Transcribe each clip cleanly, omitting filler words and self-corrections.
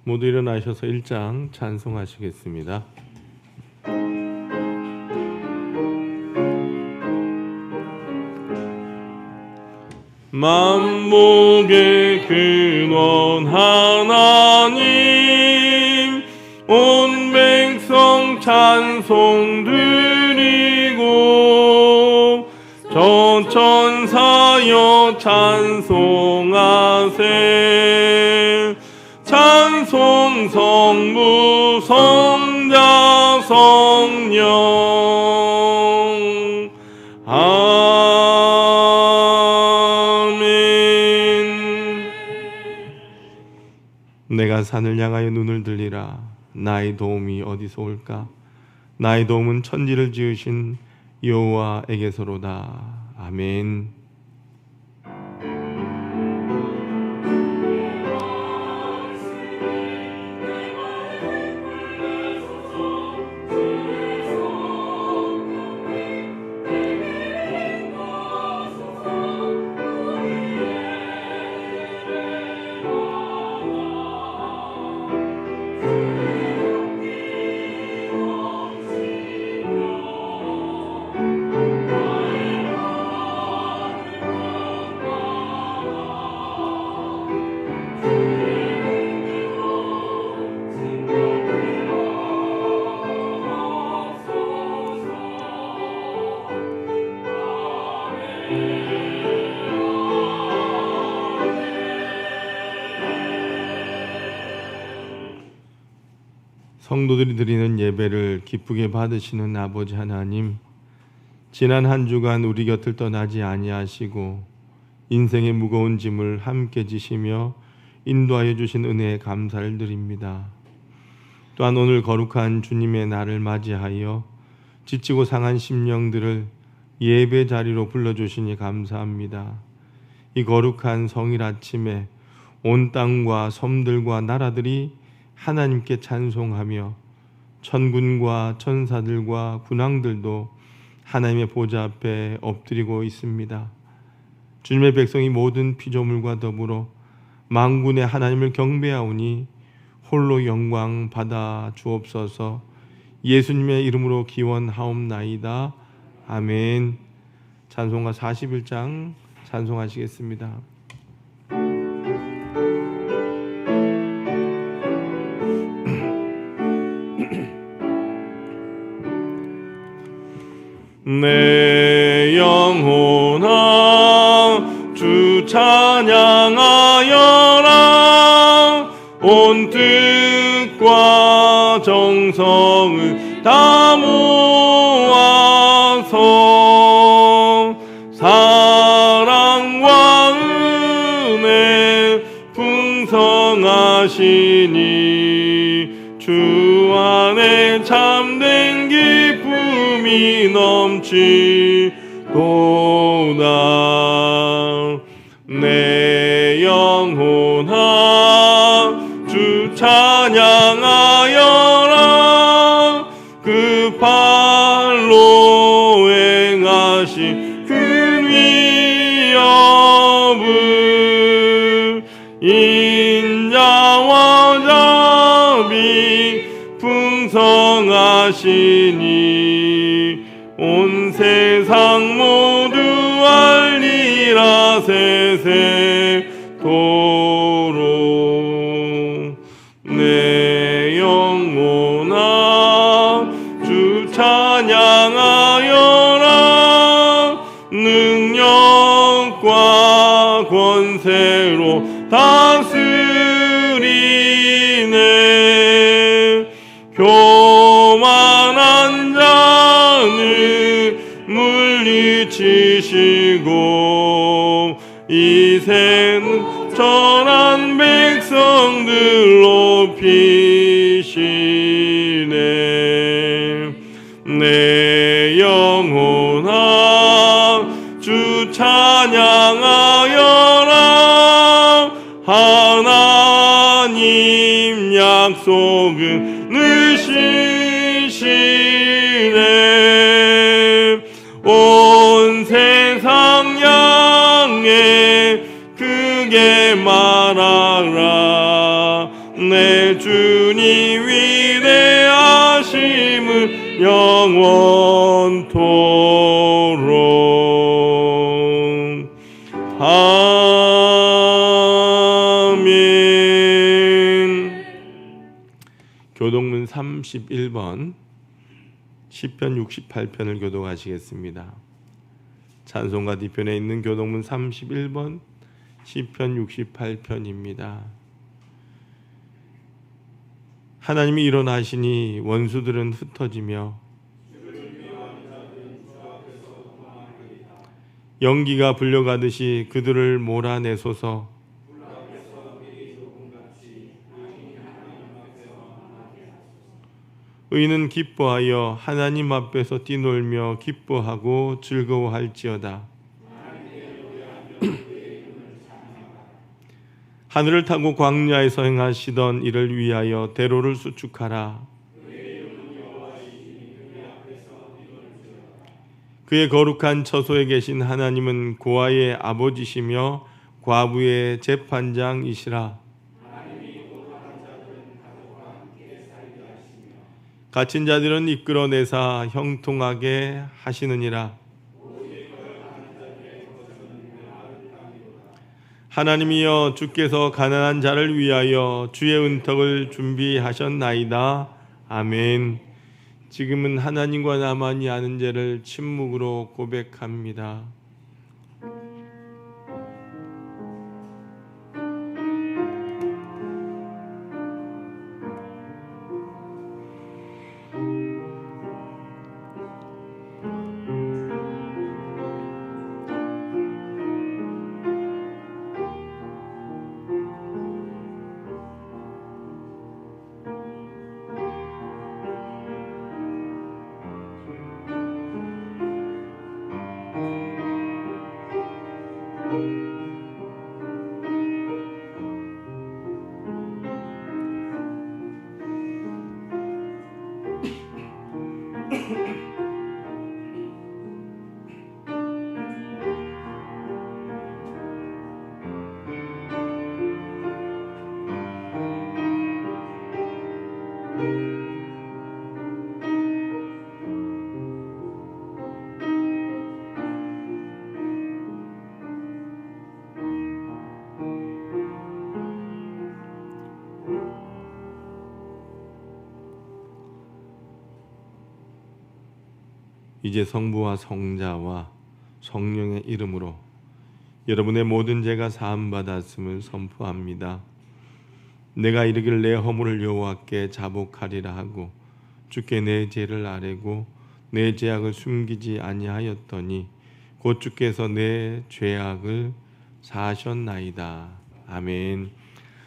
모두 일어나셔서 1장 찬송하시겠습니다. 만복의 근원 하나님, 온 백성 찬송 드리고 저 천사여 찬송하세. 찬송 성부 성자 성령. 아멘. 내가 산을 향하여 눈을 들리라. 나의 도움이 어디서 올까? 나의 도움은 천지를 지으신 여호와에게서로다. 아멘. 성도들이 드리는 예배를 기쁘게 받으시는 아버지 하나님, 지난 한 주간 우리 곁을 떠나지 아니하시고 인생의 무거운 짐을 함께 지시며 인도하여 주신 은혜에 감사를 드립니다. 또한 오늘 거룩한 주님의 날을 맞이하여 지치고 상한 심령들을 예배 자리로 불러주시니 감사합니다. 이 거룩한 성일 아침에 온 땅과 섬들과 나라들이 하나님께 찬송하며 천군과 천사들과 군왕들도 하나님의 보좌 앞에 엎드리고 있습니다. 주님의 백성이 모든 피조물과 더불어 만군의 하나님을 경배하오니 홀로 영광 받아 주옵소서. 예수님의 이름으로 기원하옵나이다. 아멘. 찬송가 41장 찬송하시겠습니다. 내 영혼아 주 찬양하여라. 온 뜻과 정성을 다 모아서 사랑과 은혜 풍성하시니 주 안에 참된 기쁨이 넘치도다. 내 영혼아 주 찬양하여라. 그 발로 행하신 그 위엄을 인자와 자비 풍성하시니 온 세상 모두 알리라 세세토록. 내 영혼아 주 찬양하여라. 능력과 권세로 다스리네. 교만한 자는 물리치시고 이새는 천한 백성들 높이시네. 내 영혼아 주 찬양하여라. 하나님 약속은 늘 신시네. 온 세상 향해 크게 말하라. 내 주님 위대하심을 영원토록. 아멘. 교동문 31번 시편 68편을 교독하시겠습니다. 찬송가 뒤편에 있는 교동문 31번 시편 68편입니다. 하나님이 일어나시니 원수들은 흩어지며 연기가 불려가듯이 그들을 몰아내소서. 의인은 기뻐하여 하나님 앞에서 뛰놀며 기뻐하고 즐거워할지어다. 하늘을 타고 광야에서 행하시던 이를 위하여 대로를 수축하라. 그의 거룩한 처소에 계신 하나님은 고아의 아버지시며 과부의 재판장이시라. 갇힌 자들은 이끌어내사 형통하게 하시느니라. 하나님이여, 주께서 가난한 자를 위하여 주의 은턱을 준비하셨나이다. 아멘. 지금은 하나님과 나만이 아는 죄를 침묵으로 고백합니다. 이제 성부와 성자와 성령의 이름으로 여러분의 모든 죄가 사함받았음을 선포합니다. 내가 이르기를 내 허물을 여호와께 자복하리라 하고 주께 내 죄를 아뢰고 내 죄악을 숨기지 아니하였더니 곧 주께서 내 죄악을 사하셨나이다. 아멘.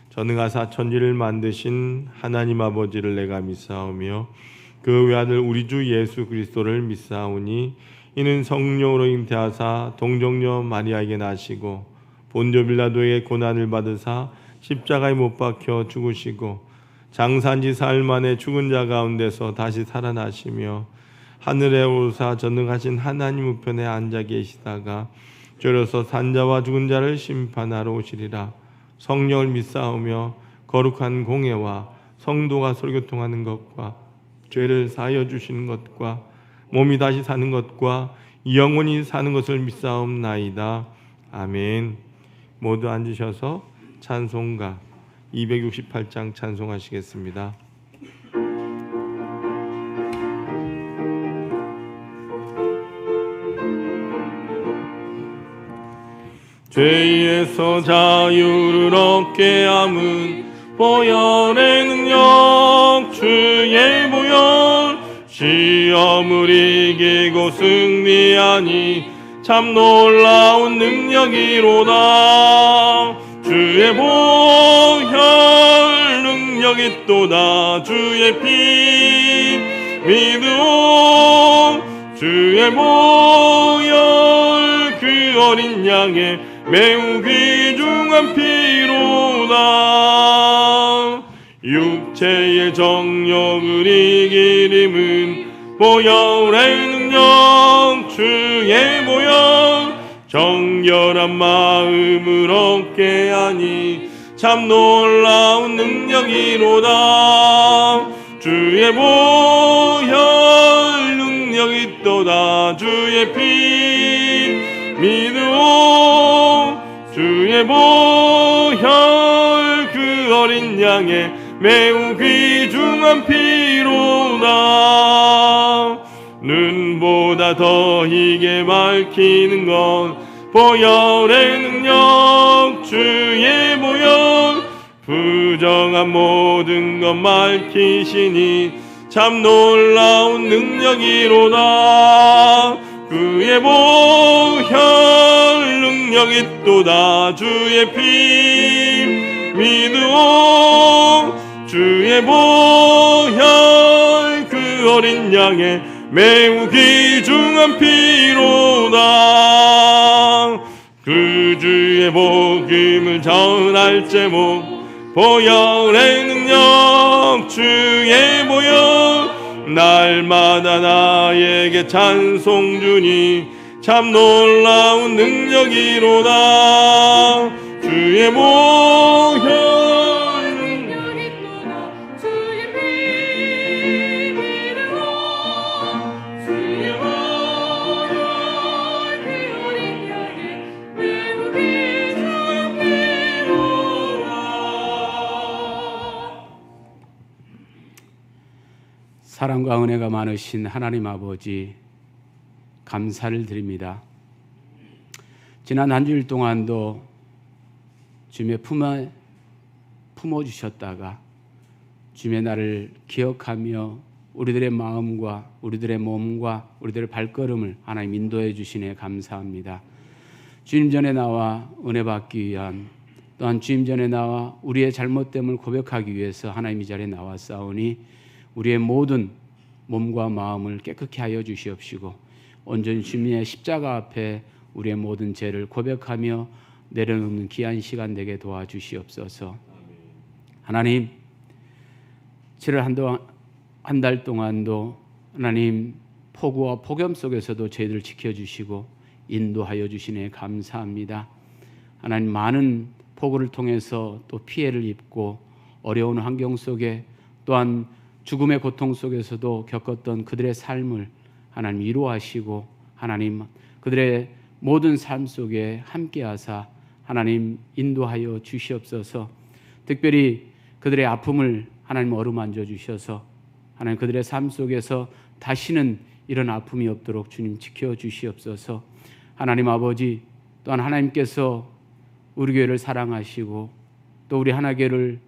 전능하사 천지를 만드신 하나님 아버지를 내가 믿사오며 그 외아들 우리 주 예수 그리스도를 믿사오니 이는 성령으로 잉태하사 동정녀 마리아에게 나시고 본조 빌라도에게 고난을 받으사 십자가에 못 박혀 죽으시고 장사한 지 사흘 만에 죽은 자 가운데서 다시 살아나시며 하늘에 오르사 전능하신 하나님 우편에 앉아 계시다가 졸여서 산자와 죽은 자를 심판하러 오시리라. 성령을 믿사오며 거룩한 공예와 성도가 설교통하는 것과 죄를 사하여 주시는 것과 몸이 다시 사는 것과 영원히 사는 것을 믿사옵나이다. 아멘. 모두 앉으셔서 찬송가 268장 찬송하시겠습니다. 죄에서 자유를 얻게 함은 보혈의 능력 주의 보혈 시험을 이기고 승리하니 참 놀라운 능력이로다. 주의 보혈 능력이 있도다. 주의 피 믿음 주의 보혈 그 어린 양의 매우 귀중한 피로다. 육체의 정욕을 이기림은 보혈의 능력 주의 보혈 정결한 마음을 얻게 하니 참 놀라운 능력이로다. 주의 보혈 능력이 있도다. 주의 피 믿으오. 주의 보혈 그 어린 양의 매우 귀중한 피로다. 눈보다 더 희게 밝히는 것 보혈의 능력. 주의 보혈 부정한 모든 것 밝히시니 참 놀라운 능력이로다. 그의 보혈 능력이 있도다. 주의 피 믿으오. 주의 보혈 그 어린 양의 매우 귀중한 피로다. 그 주의 복음을 전할 제목 보혈의 능력. 주의 보혈 날마다 나에게 찬송 주니 참 놀라운 능력이로다. 주의 보혈 사랑과 은혜가 많으신 하나님 아버지, 감사를 드립니다. 지난 한 주일 동안도 주님의 품에 품어주셨다가 주님의 날을 기억하며 우리들의 마음과 우리들의 몸과 우리들의 발걸음을 하나님 인도해 주시네 감사합니다. 주님 전에 나와 은혜 받기 위한, 또한 주님 전에 나와 우리의 잘못됨을 고백하기 위해서 하나님 이 자리에 나왔사오니 우리의 모든 몸과 마음을 깨끗게 하여 주시옵시고 온전히 주님의 십자가 앞에 우리의 모든 죄를 고백하며 내려놓는 귀한 시간 되게 도와주시옵소서. 하나님, 7월 한 달 동안도 하나님 폭우와 폭염 속에서도 저희들 지켜주시고 인도하여 주시네 감사합니다. 하나님, 많은 폭우를 통해서 또 피해를 입고 어려운 환경 속에 또한 죽음의 고통 속에서도 겪었던 그들의 삶을 하나님 위로하시고 하나님 그들의 모든 삶 속에 함께하사 하나님 인도하여 주시옵소서. 특별히 그들의 아픔을 하나님 어루만져 주셔서 하나님 그들의 삶 속에서 다시는 이런 아픔이 없도록 주님 지켜주시옵소서. 하나님 아버지, 또한 하나님께서 우리 교회를 사랑하시고 또 우리 하나교회를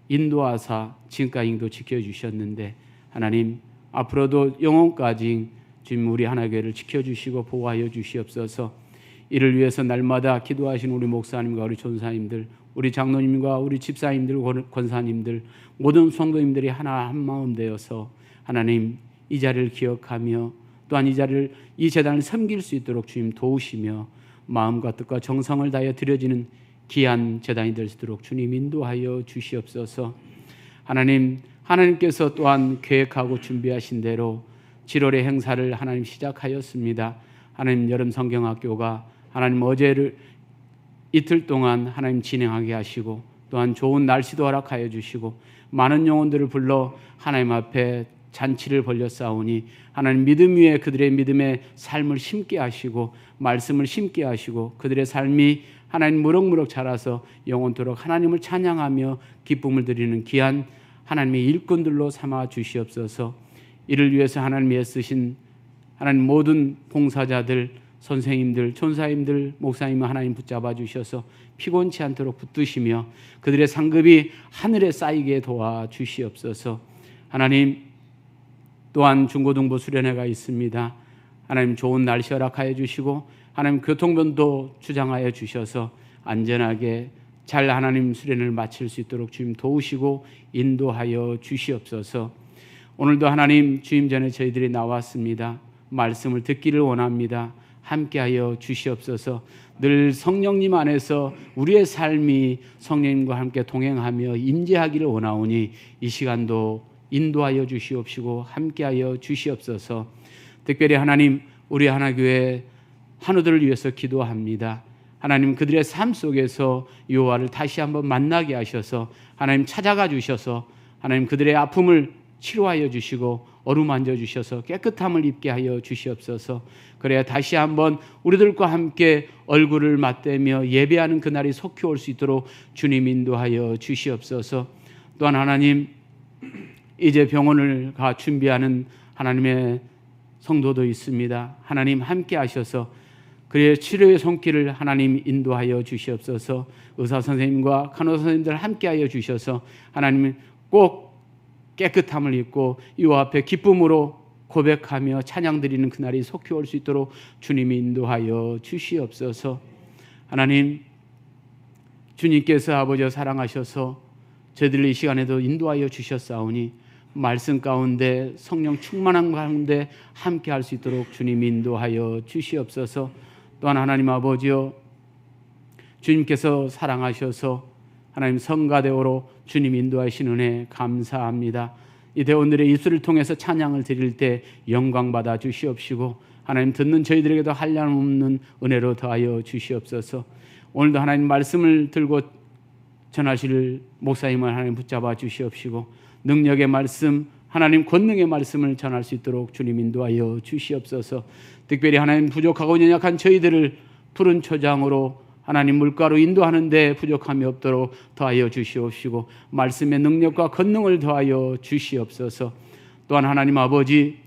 인도하사 지금까지 인도 지켜주셨는데 하나님 앞으로도 영원까지 주님 우리 하나교회를 지켜주시고 보호하여 주시옵소서. 이를 위해서 날마다 기도하시는 우리 목사님과 우리 전사님들, 우리 장로님과 우리 집사님들, 권사님들, 모든 성도님들이 하나 한 마음 되어서 하나님 이 자리를 기억하며 또한 이 재단을 섬길 수 있도록 주님 도우시며 마음과 뜻과 정성을 다하여 드려지는 귀한 재단이 될 수 있도록 주님 인도하여 주시옵소서. 하나님께서 또한 계획하고 준비하신 대로 7월의 행사를 하나님 시작하였습니다. 하나님 여름 성경학교가 하나님 어제를 이틀 동안 하나님 진행하게 하시고 또한 좋은 날씨도 허락하여 주시고 많은 영혼들을 불러 하나님 앞에 잔치를 벌렸사오니 하나님 믿음 위에 그들의 믿음의 삶을 심게 하시고 말씀을 심게 하시고 그들의 삶이 하나님 무럭무럭 자라서 영원토록 하나님을 찬양하며 기쁨을 드리는 귀한 하나님의 일꾼들로 삼아 주시옵소서. 이를 위해서 하나님이 애쓰신 하나님 모든 봉사자들, 선생님들, 전사님들, 목사님을 하나님 붙잡아 주셔서 피곤치 않도록 붙드시며 그들의 상급이 하늘에 쌓이게 도와 주시옵소서. 하나님 또한 중고등부 수련회가 있습니다. 하나님 좋은 날씨 허락하여 주시고 하나님 교통편도 주장하여 주셔서 안전하게 잘 하나님 수련을 마칠 수 있도록 주님 도우시고 인도하여 주시옵소서. 오늘도 하나님 주임 전에 저희들이 나왔습니다. 말씀을 듣기를 원합니다. 함께하여 주시옵소서. 늘 성령님 안에서 우리의 삶이 성령님과 함께 동행하며 임재하기를 원하오니 이 시간도 인도하여 주시옵시고 함께하여 주시옵소서. 특별히 하나님 우리 하나교회 한우들을 위해서 기도합니다. 하나님 그들의 삶 속에서 여호와를 다시 한번 만나게 하셔서 하나님 찾아가 주셔서 하나님 그들의 아픔을 치료하여 주시고 어루만져 주셔서 깨끗함을 입게 하여 주시옵소서. 그래야 다시 한번 우리들과 함께 얼굴을 맞대며 예배하는 그날이 속히 올 수 있도록 주님 인도하여 주시옵소서. 또한 하나님 이제 병원을 가 준비하는 하나님의 성도도 있습니다. 하나님 함께 하셔서 그의 치료의 손길을 하나님 인도하여 주시옵소서. 의사 선생님과 간호사 선생님들 함께 하여 주셔서 하나님 꼭 깨끗함을 입고 이와 앞에 기쁨으로 고백하며 찬양 드리는 그날이 속히 올 수 있도록 주님이 인도하여 주시옵소서. 하나님 주님께서 아버지와 사랑하셔서 저희들 이 시간에도 인도하여 주셨사오니 말씀 가운데 성령 충만한 가운데 함께 할 수 있도록 주님이 인도하여 주시옵소서. 또한 하나님 아버지여 주님께서 사랑하셔서 하나님 성가대오로 주님 인도하시는 은혜 감사합니다. 이 대원들의 입술을 통해서 찬양을 드릴 때 영광 받아 주시옵시고 하나님 듣는 저희들에게도 한량없는 은혜로 더하여 주시옵소서. 오늘도 하나님 말씀을 들고 전하실 목사님을 하나님 붙잡아 주시옵시고 능력의 말씀 하나님 권능의 말씀을 전할 수 있도록 주님 인도하여 주시옵소서. 특별히 하나님 부족하고 연약한 저희들을 푸른 초장으로 하나님 물가로 인도하는데 부족함이 없도록 더하여 주시옵시고 말씀의 능력과 권능을 더하여 주시옵소서. 또한 하나님 아버지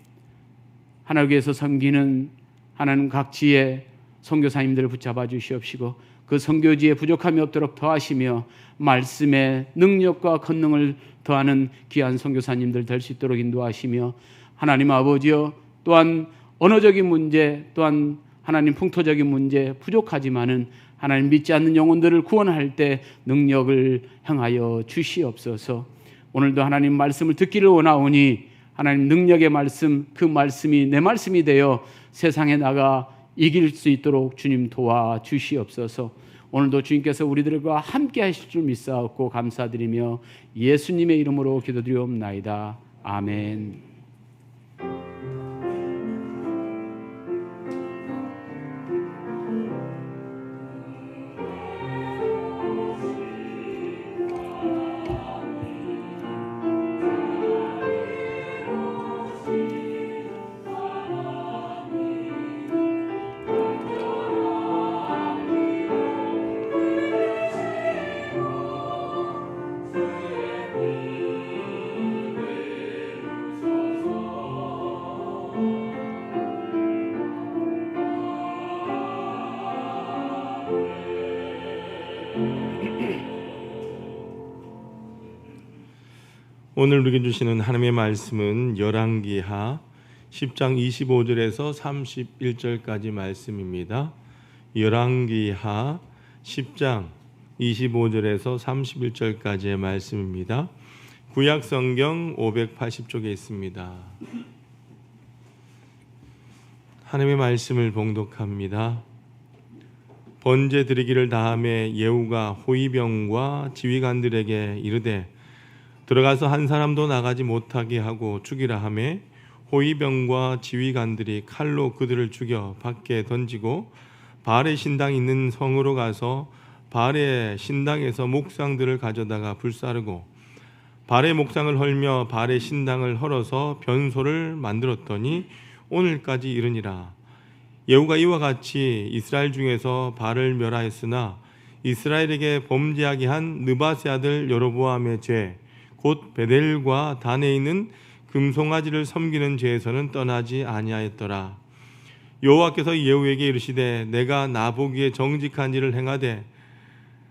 하나님께서 섬기는 하나님 각지의 선교사님들을 붙잡아 주시옵시고 그 선교지에 부족함이 없도록 더하시며 말씀의 능력과 권능을 더하는 귀한 선교사님들 될 수 있도록 인도하시며 하나님 아버지여 또한 언어적인 문제 또한 하나님 풍토적인 문제 부족하지만은 하나님 믿지 않는 영혼들을 구원할 때 능력을 행하여 주시옵소서. 오늘도 하나님 말씀을 듣기를 원하오니 하나님 능력의 말씀 그 말씀이 내 말씀이 되어 세상에 나가 이길 수 있도록 주님 도와 주시옵소서. 오늘도 주님께서 우리들과 함께 하실 줄 믿사옵고 감사드리며 예수님의 이름으로 기도드리옵나이다. 아멘. 오늘 우리에게 주시는 하나님의 말씀은 열왕기하 10장 25절에서 31절까지 말씀입니다. 열왕기하 10장 25절에서 31절까지의 말씀입니다. 구약 성경 580쪽에 있습니다. 하나님의 말씀을 봉독합니다. 번제 드리기를 다함에 예후가 호위병과 지휘관들에게 이르되 들어가서 한 사람도 나가지 못하게 하고 죽이라 하매 호위병과 지휘관들이 칼로 그들을 죽여 밖에 던지고 바알의 신당이 있는 성으로 가서 바알의 신당에서 목상들을 가져다가 불사르고 바알의 목상을 헐며 바알의 신당을 헐어서 변소를 만들었더니 오늘까지 이르니라. 예후가 이와 같이 이스라엘 중에서 바알을 멸하였으나 이스라엘에게 범죄하게 한 느바세 아들 여로보암의 죄 곧 베델과 단에 있는 금송아지를 섬기는 죄에서는 떠나지 아니하였더라. 여호와께서 예후에게 이르시되 내가 나보기에 정직한 일을 행하되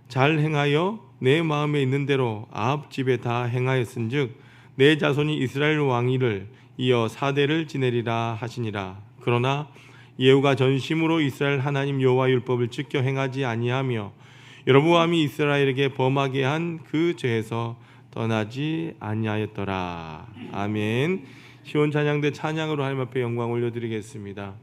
잘 행하여 내 마음에 있는 대로 아합 집에 다 행하였은즉 내 자손이 이스라엘 왕위를 이어 4대를 지내리라 하시니라. 그러나 예후가 전심으로 이스라엘 하나님 여호와 율법을 지켜 행하지 아니하며 여로보암이 이스라엘에게 범하게 한 그 죄에서 떠나지 아니하였더라. 아멘. 시온 찬양대 찬양으로 하나님 앞에 영광 올려드리겠습니다.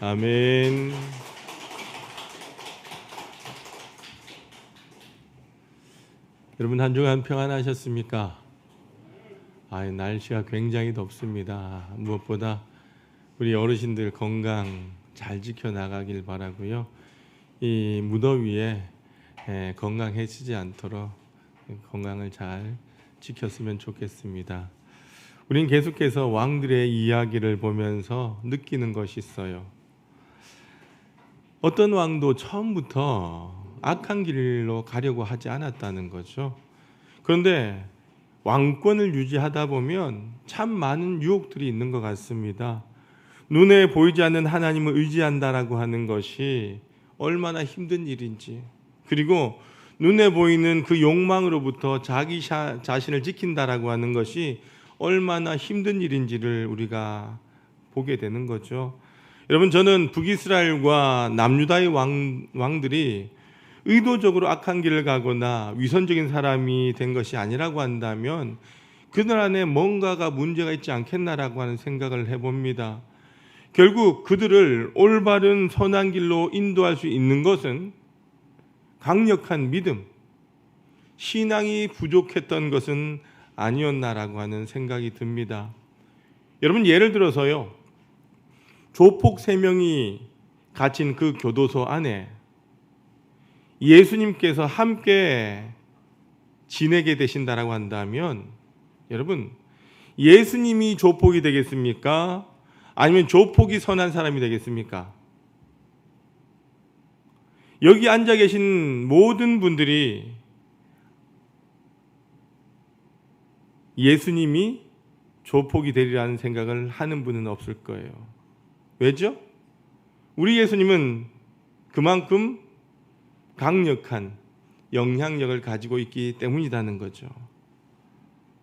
아멘. 여러분 한 주간 평안하셨습니까? 날씨가 굉장히 덥습니다. 무엇보다 우리 어르신들 건강 잘 지켜나가길 바라고요. 이 무더위에 건강해지지 않도록 건강을 잘 지켰으면 좋겠습니다. 우린 계속해서 왕들의 이야기를 보면서 느끼는 것이 있어요. 어떤 왕도 처음부터 악한 길로 가려고 하지 않았다는 거죠. 그런데 왕권을 유지하다 보면 참 많은 유혹들이 있는 것 같습니다. 눈에 보이지 않는 하나님을 의지한다라고 하는 것이 얼마나 힘든 일인지, 그리고 눈에 보이는 그 욕망으로부터 자기 자신을 지킨다라고 하는 것이 얼마나 힘든 일인지를 우리가 보게 되는 거죠. 여러분, 저는 북이스라엘과 남유다의 왕들이 의도적으로 악한 길을 가거나 위선적인 사람이 된 것이 아니라고 한다면 그들 안에 뭔가가 문제가 있지 않겠나라고 하는 생각을 해봅니다. 결국 그들을 올바른 선한 길로 인도할 수 있는 것은 강력한 믿음, 신앙이 부족했던 것은 아니었나라고 하는 생각이 듭니다. 여러분, 예를 들어서요, 조폭 3명이 갇힌 그 교도소 안에 예수님께서 함께 지내게 되신다라고 한다면, 여러분, 예수님이 조폭이 되겠습니까? 아니면 조폭이 선한 사람이 되겠습니까? 여기 앉아 계신 모든 분들이 예수님이 조폭이 되리라는 생각을 하는 분은 없을 거예요. 왜죠? 우리 예수님은 그만큼 강력한 영향력을 가지고 있기 때문이라는 거죠.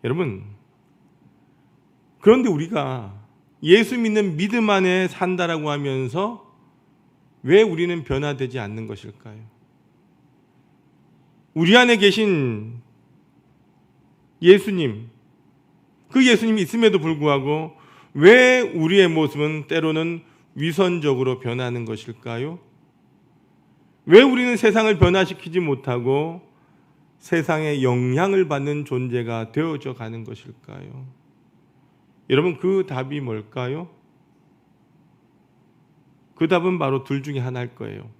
여러분, 그런데 우리가 예수 믿는 믿음 안에 산다라고 하면서 왜 우리는 변화되지 않는 것일까요? 우리 안에 계신 예수님, 그 예수님이 있음에도 불구하고 왜 우리의 모습은 때로는 위선적으로 변하는 것일까요? 왜 우리는 세상을 변화시키지 못하고 세상에 영향을 받는 존재가 되어져 가는 것일까요? 여러분, 그 답이 뭘까요? 그 답은 바로 둘 중에 하나일 거예요.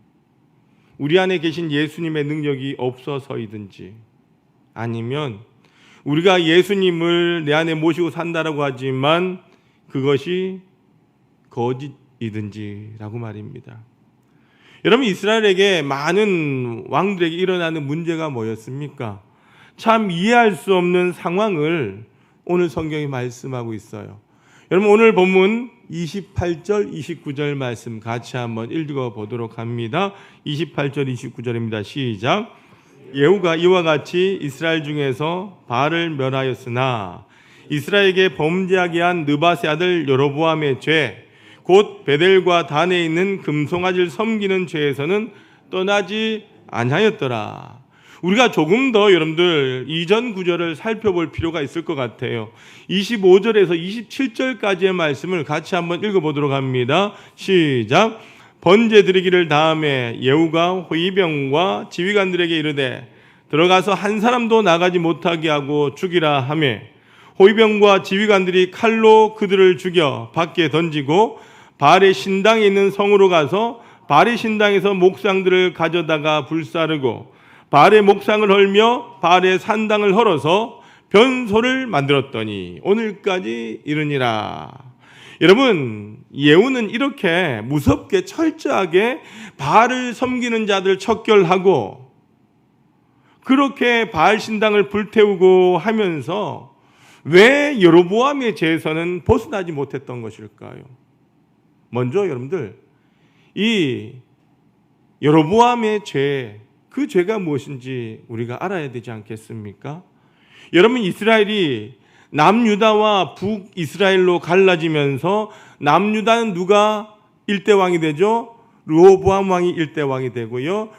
우리 안에 계신 예수님의 능력이 없어서이든지, 아니면 우리가 예수님을 내 안에 모시고 산다라고 하지만 그것이 거짓이든지라고 말입니다. 여러분, 이스라엘에게 많은 왕들에게 일어나는 문제가 뭐였습니까? 참 이해할 수 없는 상황을 오늘 성경이 말씀하고 있어요. 여러분, 오늘 본문 28절, 29절 말씀 같이 한번 읽어보도록 합니다. 28절, 29절입니다. 시작. 예후가 이와 같이 이스라엘 중에서 바알을 멸하였으나 이스라엘에게 범죄하게 한 느밧의 아들 여로보암의 죄, 곧 베델과 단에 있는 금송아지를 섬기는 죄에서는 떠나지 아니하였더라. 우리가 조금 더 여러분들 이전 구절을 살펴볼 필요가 있을 것 같아요. 25절에서 27절까지의 말씀을 같이 한번 읽어보도록 합니다. 시작. 번제 드리기를 다음에 예후가 호위병과 지휘관들에게 이르되 들어가서 한 사람도 나가지 못하게 하고 죽이라 하며 호위병과 지휘관들이 칼로 그들을 죽여 밖에 던지고 바알의 신당에 있는 성으로 가서 바알의 신당에서 목상들을 가져다가 불사르고 바알의 목상을 헐며 바알의 산당을 헐어서 변소를 만들었더니 오늘까지 이르니라. 여러분, 예후는 이렇게 무섭게 철저하게 바알을 섬기는 자들 척결하고 그렇게 바알 신당을 불태우고 하면서 왜 여로보암의 죄에서는 벗어나지 못했던 것일까요? 먼저 여러분들, 이 여로보암의 죄, 그 죄가 무엇인지 우리가 알아야 되지 않겠습니까? 여러분, 이스라엘이 남유다와 북이스라엘로 갈라지면서 남유다는 누가 일대왕이 되죠? 르호보암 왕이 일대왕이 되고요.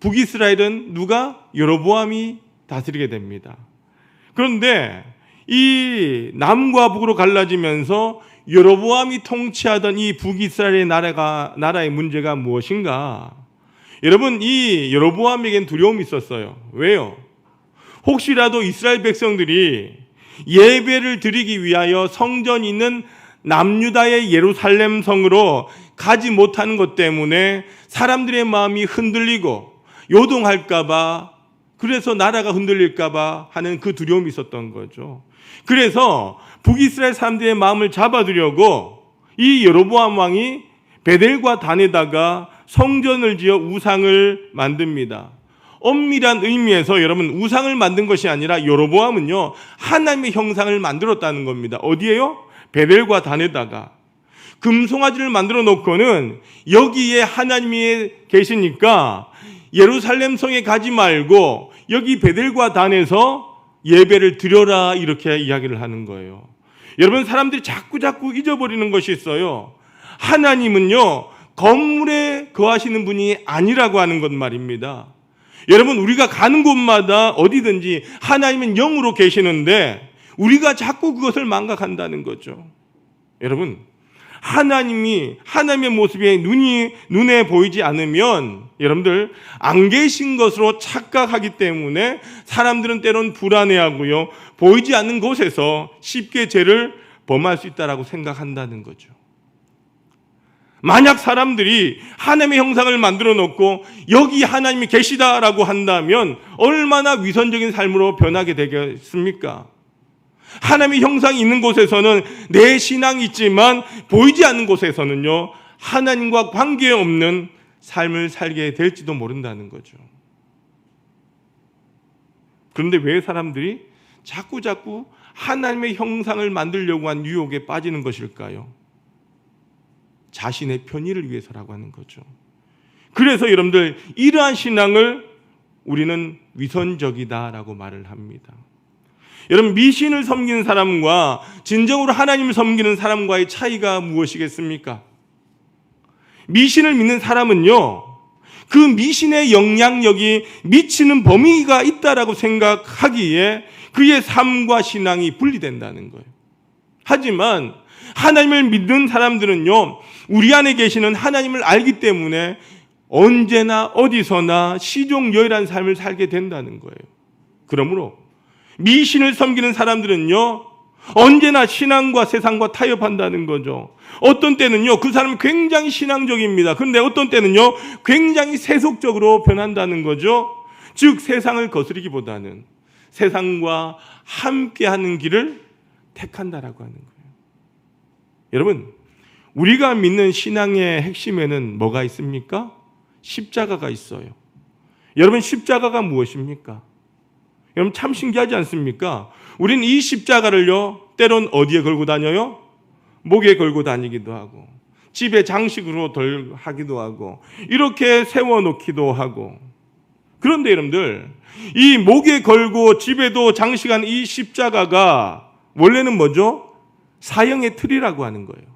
북이스라엘은 누가? 여로보암이 다스리게 됩니다. 그런데 이 남과 북으로 갈라지면서 여로보암이 통치하던 이 북이스라엘의 나라의 문제가 무엇인가? 여러분, 이 여로보암에겐 두려움이 있었어요. 왜요? 혹시라도 이스라엘 백성들이 예배를 드리기 위하여 성전이 있는 남유다의 예루살렘 성으로 가지 못하는 것 때문에 사람들의 마음이 흔들리고 요동할까봐, 그래서 나라가 흔들릴까봐 하는 그 두려움이 있었던 거죠. 그래서 북이스라엘 사람들의 마음을 잡아두려고 이 여로보암 왕이 베델과 단에다가 성전을 지어 우상을 만듭니다. 엄밀한 의미에서 여러분, 우상을 만든 것이 아니라 여로보암은요, 하나님의 형상을 만들었다는 겁니다. 어디에요? 베델과 단에다가 금송아지를 만들어 놓고는 여기에 하나님이 계시니까 예루살렘 성에 가지 말고 여기 베델과 단에서 예배를 드려라, 이렇게 이야기를 하는 거예요. 여러분, 사람들이 자꾸 잊어버리는 것이 있어요. 하나님은요, 건물에 거하시는 분이 아니라고 하는 것 말입니다. 여러분, 우리가 가는 곳마다 어디든지 하나님은 영으로 계시는데 우리가 자꾸 그것을 망각한다는 거죠. 여러분, 하나님의 모습이 눈에 보이지 않으면 여러분들 안 계신 것으로 착각하기 때문에 사람들은 때론 불안해하고요, 보이지 않는 곳에서 쉽게 죄를 범할 수 있다라고 생각한다는 거죠. 만약 사람들이 하나님의 형상을 만들어 놓고 여기 하나님이 계시다라고 한다면 얼마나 위선적인 삶으로 변하게 되겠습니까? 하나님의 형상이 있는 곳에서는 내 신앙이 있지만 보이지 않는 곳에서는요, 하나님과 관계없는 삶을 살게 될지도 모른다는 거죠. 그런데 왜 사람들이 자꾸 하나님의 형상을 만들려고 한 유혹에 빠지는 것일까요? 자신의 편의를 위해서라고 하는 거죠. 그래서 여러분들, 이러한 신앙을 우리는 위선적이다라고 말을 합니다. 여러분, 미신을 섬기는 사람과 진정으로 하나님을 섬기는 사람과의 차이가 무엇이겠습니까? 미신을 믿는 사람은요, 그 미신의 영향력이 미치는 범위가 있다라고 생각하기에 그의 삶과 신앙이 분리된다는 거예요. 하지만 하나님을 믿는 사람들은요, 우리 안에 계시는 하나님을 알기 때문에 언제나 어디서나 시종여일한 삶을 살게 된다는 거예요. 그러므로 미신을 섬기는 사람들은요, 언제나 신앙과 세상과 타협한다는 거죠. 어떤 때는요, 그 사람은 굉장히 신앙적입니다. 그런데 어떤 때는요, 굉장히 세속적으로 변한다는 거죠. 즉, 세상을 거스르기보다는 세상과 함께하는 길을 택한다라고 하는 거예요. 여러분, 우리가 믿는 신앙의 핵심에는 뭐가 있습니까? 십자가가 있어요. 여러분, 십자가가 무엇입니까? 여러분, 참 신기하지 않습니까? 우리는 이 십자가를요, 때론 어디에 걸고 다녀요? 목에 걸고 다니기도 하고, 집에 장식으로 하기도 하고, 이렇게 세워놓기도 하고. 그런데 여러분들, 이 목에 걸고 집에도 장식한 이 십자가가 원래는 뭐죠? 사형의 틀이라고 하는 거예요.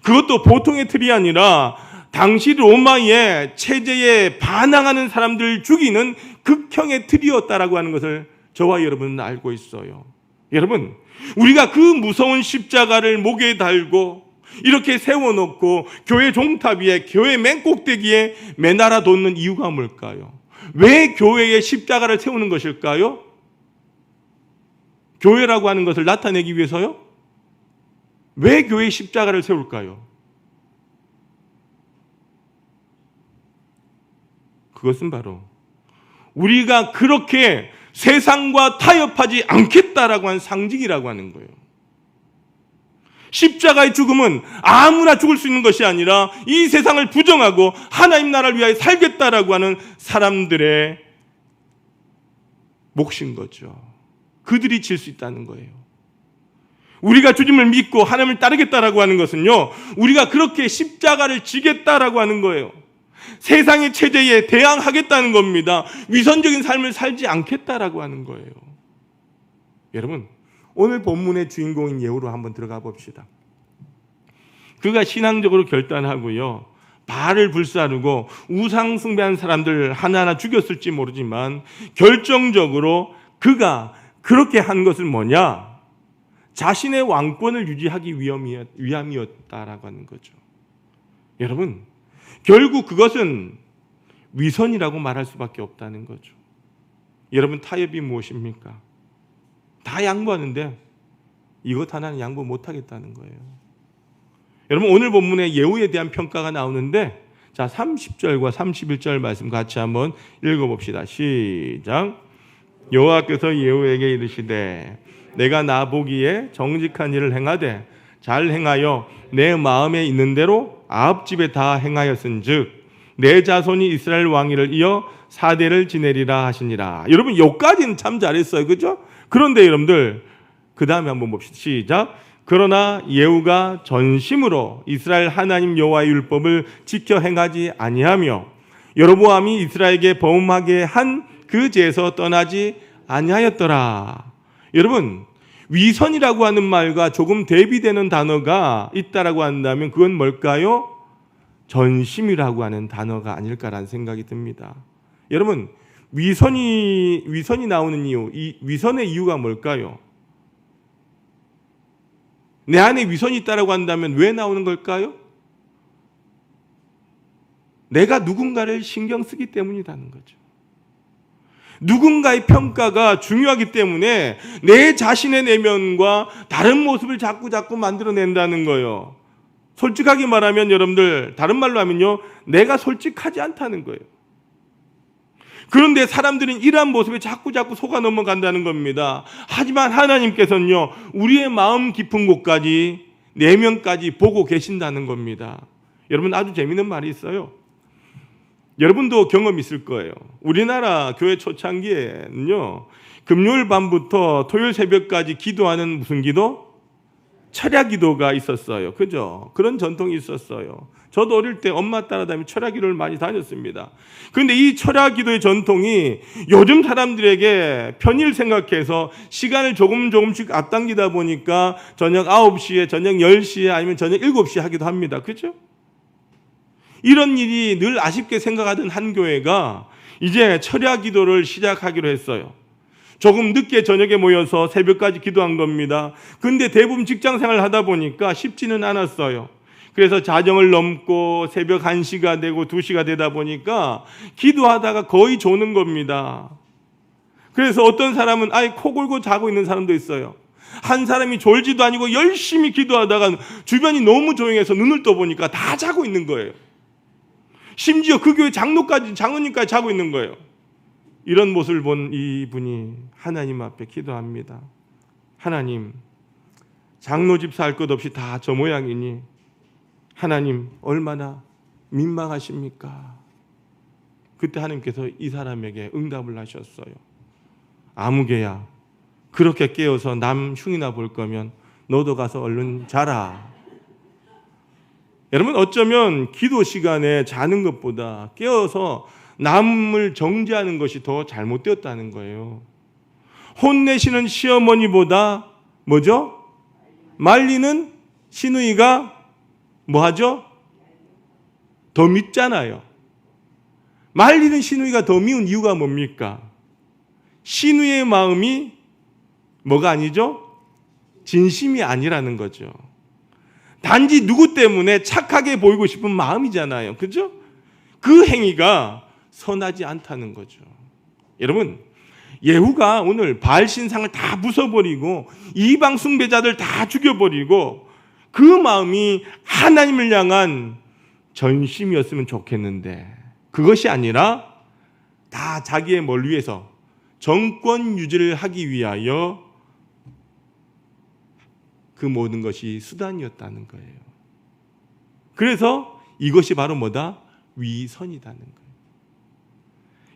그것도 보통의 틀이 아니라 당시 로마의 체제에 반항하는 사람들을 죽이는 극형의 틀이었다라고 하는 것을 저와 여러분은 알고 있어요. 여러분, 우리가 그 무서운 십자가를 목에 달고 이렇게 세워놓고 교회 종탑 위에, 교회 맨 꼭대기에 매달아 뒀는 이유가 뭘까요? 왜 교회에 십자가를 세우는 것일까요? 교회라고 하는 것을 나타내기 위해서요? 왜 교회에 십자가를 세울까요? 그것은 바로 우리가 그렇게 세상과 타협하지 않겠다라고 하는 상징이라고 하는 거예요. 십자가의 죽음은 아무나 죽을 수 있는 것이 아니라 이 세상을 부정하고 하나님 나라를 위하여 살겠다라고 하는 사람들의 몫인 거죠. 그들이 질 수 있다는 거예요. 우리가 주님을 믿고 하나님을 따르겠다라고 하는 것은요, 우리가 그렇게 십자가를 지겠다라고 하는 거예요. 세상의 체제에 대항하겠다는 겁니다. 위선적인 삶을 살지 않겠다라고 하는 거예요. 여러분, 오늘 본문의 주인공인 예후로 한번 들어가 봅시다. 그가 신앙적으로 결단하고요, 바알을 불사르고 우상 숭배한 사람들 하나하나 죽였을지 모르지만 결정적으로 그가 그렇게 한 것은 뭐냐? 자신의 왕권을 유지하기 위함이었다라고 하는 거죠. 여러분, 결국 그것은 위선이라고 말할 수밖에 없다는 거죠. 여러분, 타협이 무엇입니까? 다 양보하는데 이것 하나는 양보 못하겠다는 거예요. 여러분, 오늘 본문에 예후에 대한 평가가 나오는데, 자, 30절과 31절 말씀 같이 한번 읽어봅시다. 시작. 여호와께서 예후에게 이르시되 내가 나보기에 정직한 일을 행하되 잘 행하여 내 마음에 있는 대로 아합 집에 다 행하였은즉 내 자손이 이스라엘 왕위를 이어 4대를 지내리라 하시니라. 여러분, 여기까지는 참 잘했어요, 그죠? 그런데 여러분들 그 다음에 한번 봅시다. 시작. 그러나 예후가 전심으로 이스라엘 하나님 여호와의 율법을 지켜 행하지 아니하며 여로보암이 이스라엘에게 범하게 한 그 죄에서 떠나지 아니하였더라. 여러분, 위선이라고 하는 말과 조금 대비되는 단어가 있다라고 한다면 그건 뭘까요? 전심이라고 하는 단어가 아닐까라는 생각이 듭니다. 여러분, 위선이 나오는 이유, 이 위선의 이유가 뭘까요? 내 안에 위선이 있다라고 한다면 왜 나오는 걸까요? 내가 누군가를 신경 쓰기 때문이라는 거죠. 누군가의 평가가 중요하기 때문에 내 자신의 내면과 다른 모습을 자꾸 만들어낸다는 거예요. 솔직하게 말하면 여러분들, 다른 말로 하면요, 내가 솔직하지 않다는 거예요. 그런데 사람들은 이러한 모습에 자꾸 속아 넘어간다는 겁니다. 하지만 하나님께서는요, 우리의 마음 깊은 곳까지, 내면까지 보고 계신다는 겁니다. 여러분, 아주 재미있는 말이 있어요. 여러분도 경험 있을 거예요. 우리나라 교회 초창기에는요, 금요일 밤부터 토요일 새벽까지 기도하는 무슨 기도? 철야 기도가 있었어요. 그죠? 그런 전통이 있었어요. 저도 어릴 때 엄마 따라다니며 철야 기도를 많이 다녔습니다. 그런데 이 철야 기도의 전통이 요즘 사람들에게 편의를 생각해서 시간을 조금씩 앞당기다 보니까 저녁 9시에, 저녁 10시에 아니면 저녁 7시에 하기도 합니다. 그죠? 이런 일이 늘 아쉽게 생각하던 한 교회가 이제 철야 기도를 시작하기로 했어요. 조금 늦게 저녁에 모여서 새벽까지 기도한 겁니다. 근데 대부분 직장 생활을 하다 보니까 쉽지는 않았어요. 그래서 자정을 넘고 새벽 1시가 되고 2시가 되다 보니까 기도하다가 거의 조는 겁니다. 그래서 어떤 사람은 아예 코 골고 자고 있는 사람도 있어요. 한 사람이 졸지도 아니고 열심히 기도하다가 주변이 너무 조용해서 눈을 떠보니까 다 자고 있는 거예요. 심지어 그 교회 장로님까지 자고 있는 거예요. 이런 모습을 본 이분이 하나님 앞에 기도합니다. 하나님, 장로 집사 할 것 없이 다 저 모양이니 하나님 얼마나 민망하십니까? 그때 하나님께서 이 사람에게 응답을 하셨어요. 아무개야, 그렇게 깨어서 남 흉이나 볼 거면 너도 가서 얼른 자라. 여러분, 어쩌면 기도 시간에 자는 것보다 깨어서 남을 정죄하는 것이 더 잘못되었다는 거예요. 혼내시는 시어머니보다 뭐죠? 말리는 시누이가 뭐하죠? 더 밉잖아요. 말리는 시누이가 더 미운 이유가 뭡니까? 시누이의 마음이 뭐가 아니죠? 진심이 아니라는 거죠. 단지 누구 때문에 착하게 보이고 싶은 마음이잖아요. 그죠? 그 행위가 선하지 않다는 거죠. 여러분, 예후가 오늘 바알 신상을 다 부숴버리고 이방 숭배자들 다 죽여버리고 그 마음이 하나님을 향한 전심이었으면 좋겠는데 그것이 아니라 다 자기의 뭘 위해서 정권 유지를 하기 위하여 그 모든 것이 수단이었다는 거예요. 그래서 이것이 바로 뭐다? 위선이라는 거예요.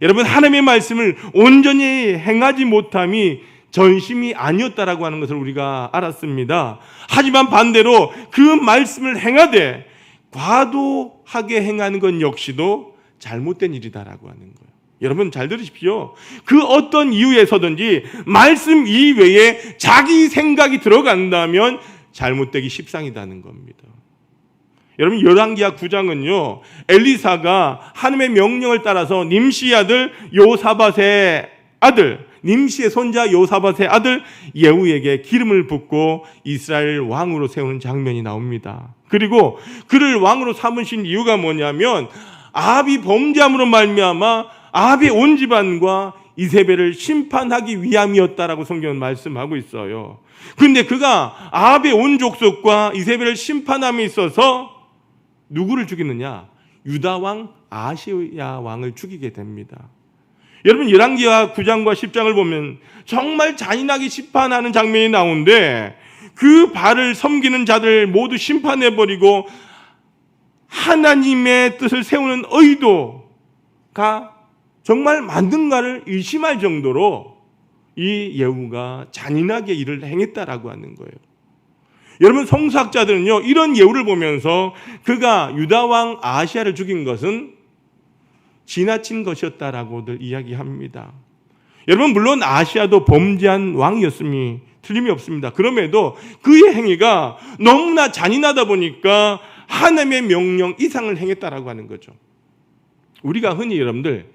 여러분, 하나님의 말씀을 온전히 행하지 못함이 전심이 아니었다라고 하는 것을 우리가 알았습니다. 하지만 반대로 그 말씀을 행하되 과도하게 행하는 것 역시도 잘못된 일이다라고 하는 거예요. 여러분, 잘 들으십시오. 그 어떤 이유에서든지 말씀 이외에 자기 생각이 들어간다면 잘못되기 십상이다는 겁니다. 여러분, 열왕기하 9장은요, 엘리사가 하나님의 명령을 따라서 님시 아들 요사밧의 아들 님시의 손자 요사밧의 아들 예후에게 기름을 붓고 이스라엘 왕으로 세우는 장면이 나옵니다. 그리고 그를 왕으로 삼으신 이유가 뭐냐면 아합이 범죄함으로 말미암아 아합의 온 집안과 이세벨을 심판하기 위함이었다라고 성경은 말씀하고 있어요. 그런데 그가 아합의 온 족속과 이세벨을 심판함에 있어서 누구를 죽이느냐? 유다 왕 아하시야 왕을 죽이게 됩니다. 여러분 열왕기하 9장과 10장을 보면 정말 잔인하게 심판하는 장면이 나오는데 그 바알을 섬기는 자들 모두 심판해버리고 하나님의 뜻을 세우는 의도가 정말 맞는가를 의심할 정도로 이 예후가 잔인하게 일을 행했다라고 하는 거예요. 여러분 성서학자들은요 이런 예후를 보면서 그가 유다 왕 아하시야를 죽인 것은 지나친 것이었다라고들 이야기합니다. 여러분 물론 아하시야도 범죄한 왕이었음이 틀림이 없습니다. 그럼에도 그의 행위가 너무나 잔인하다 보니까 하나님의 명령 이상을 행했다라고 하는 거죠. 우리가 흔히 여러분들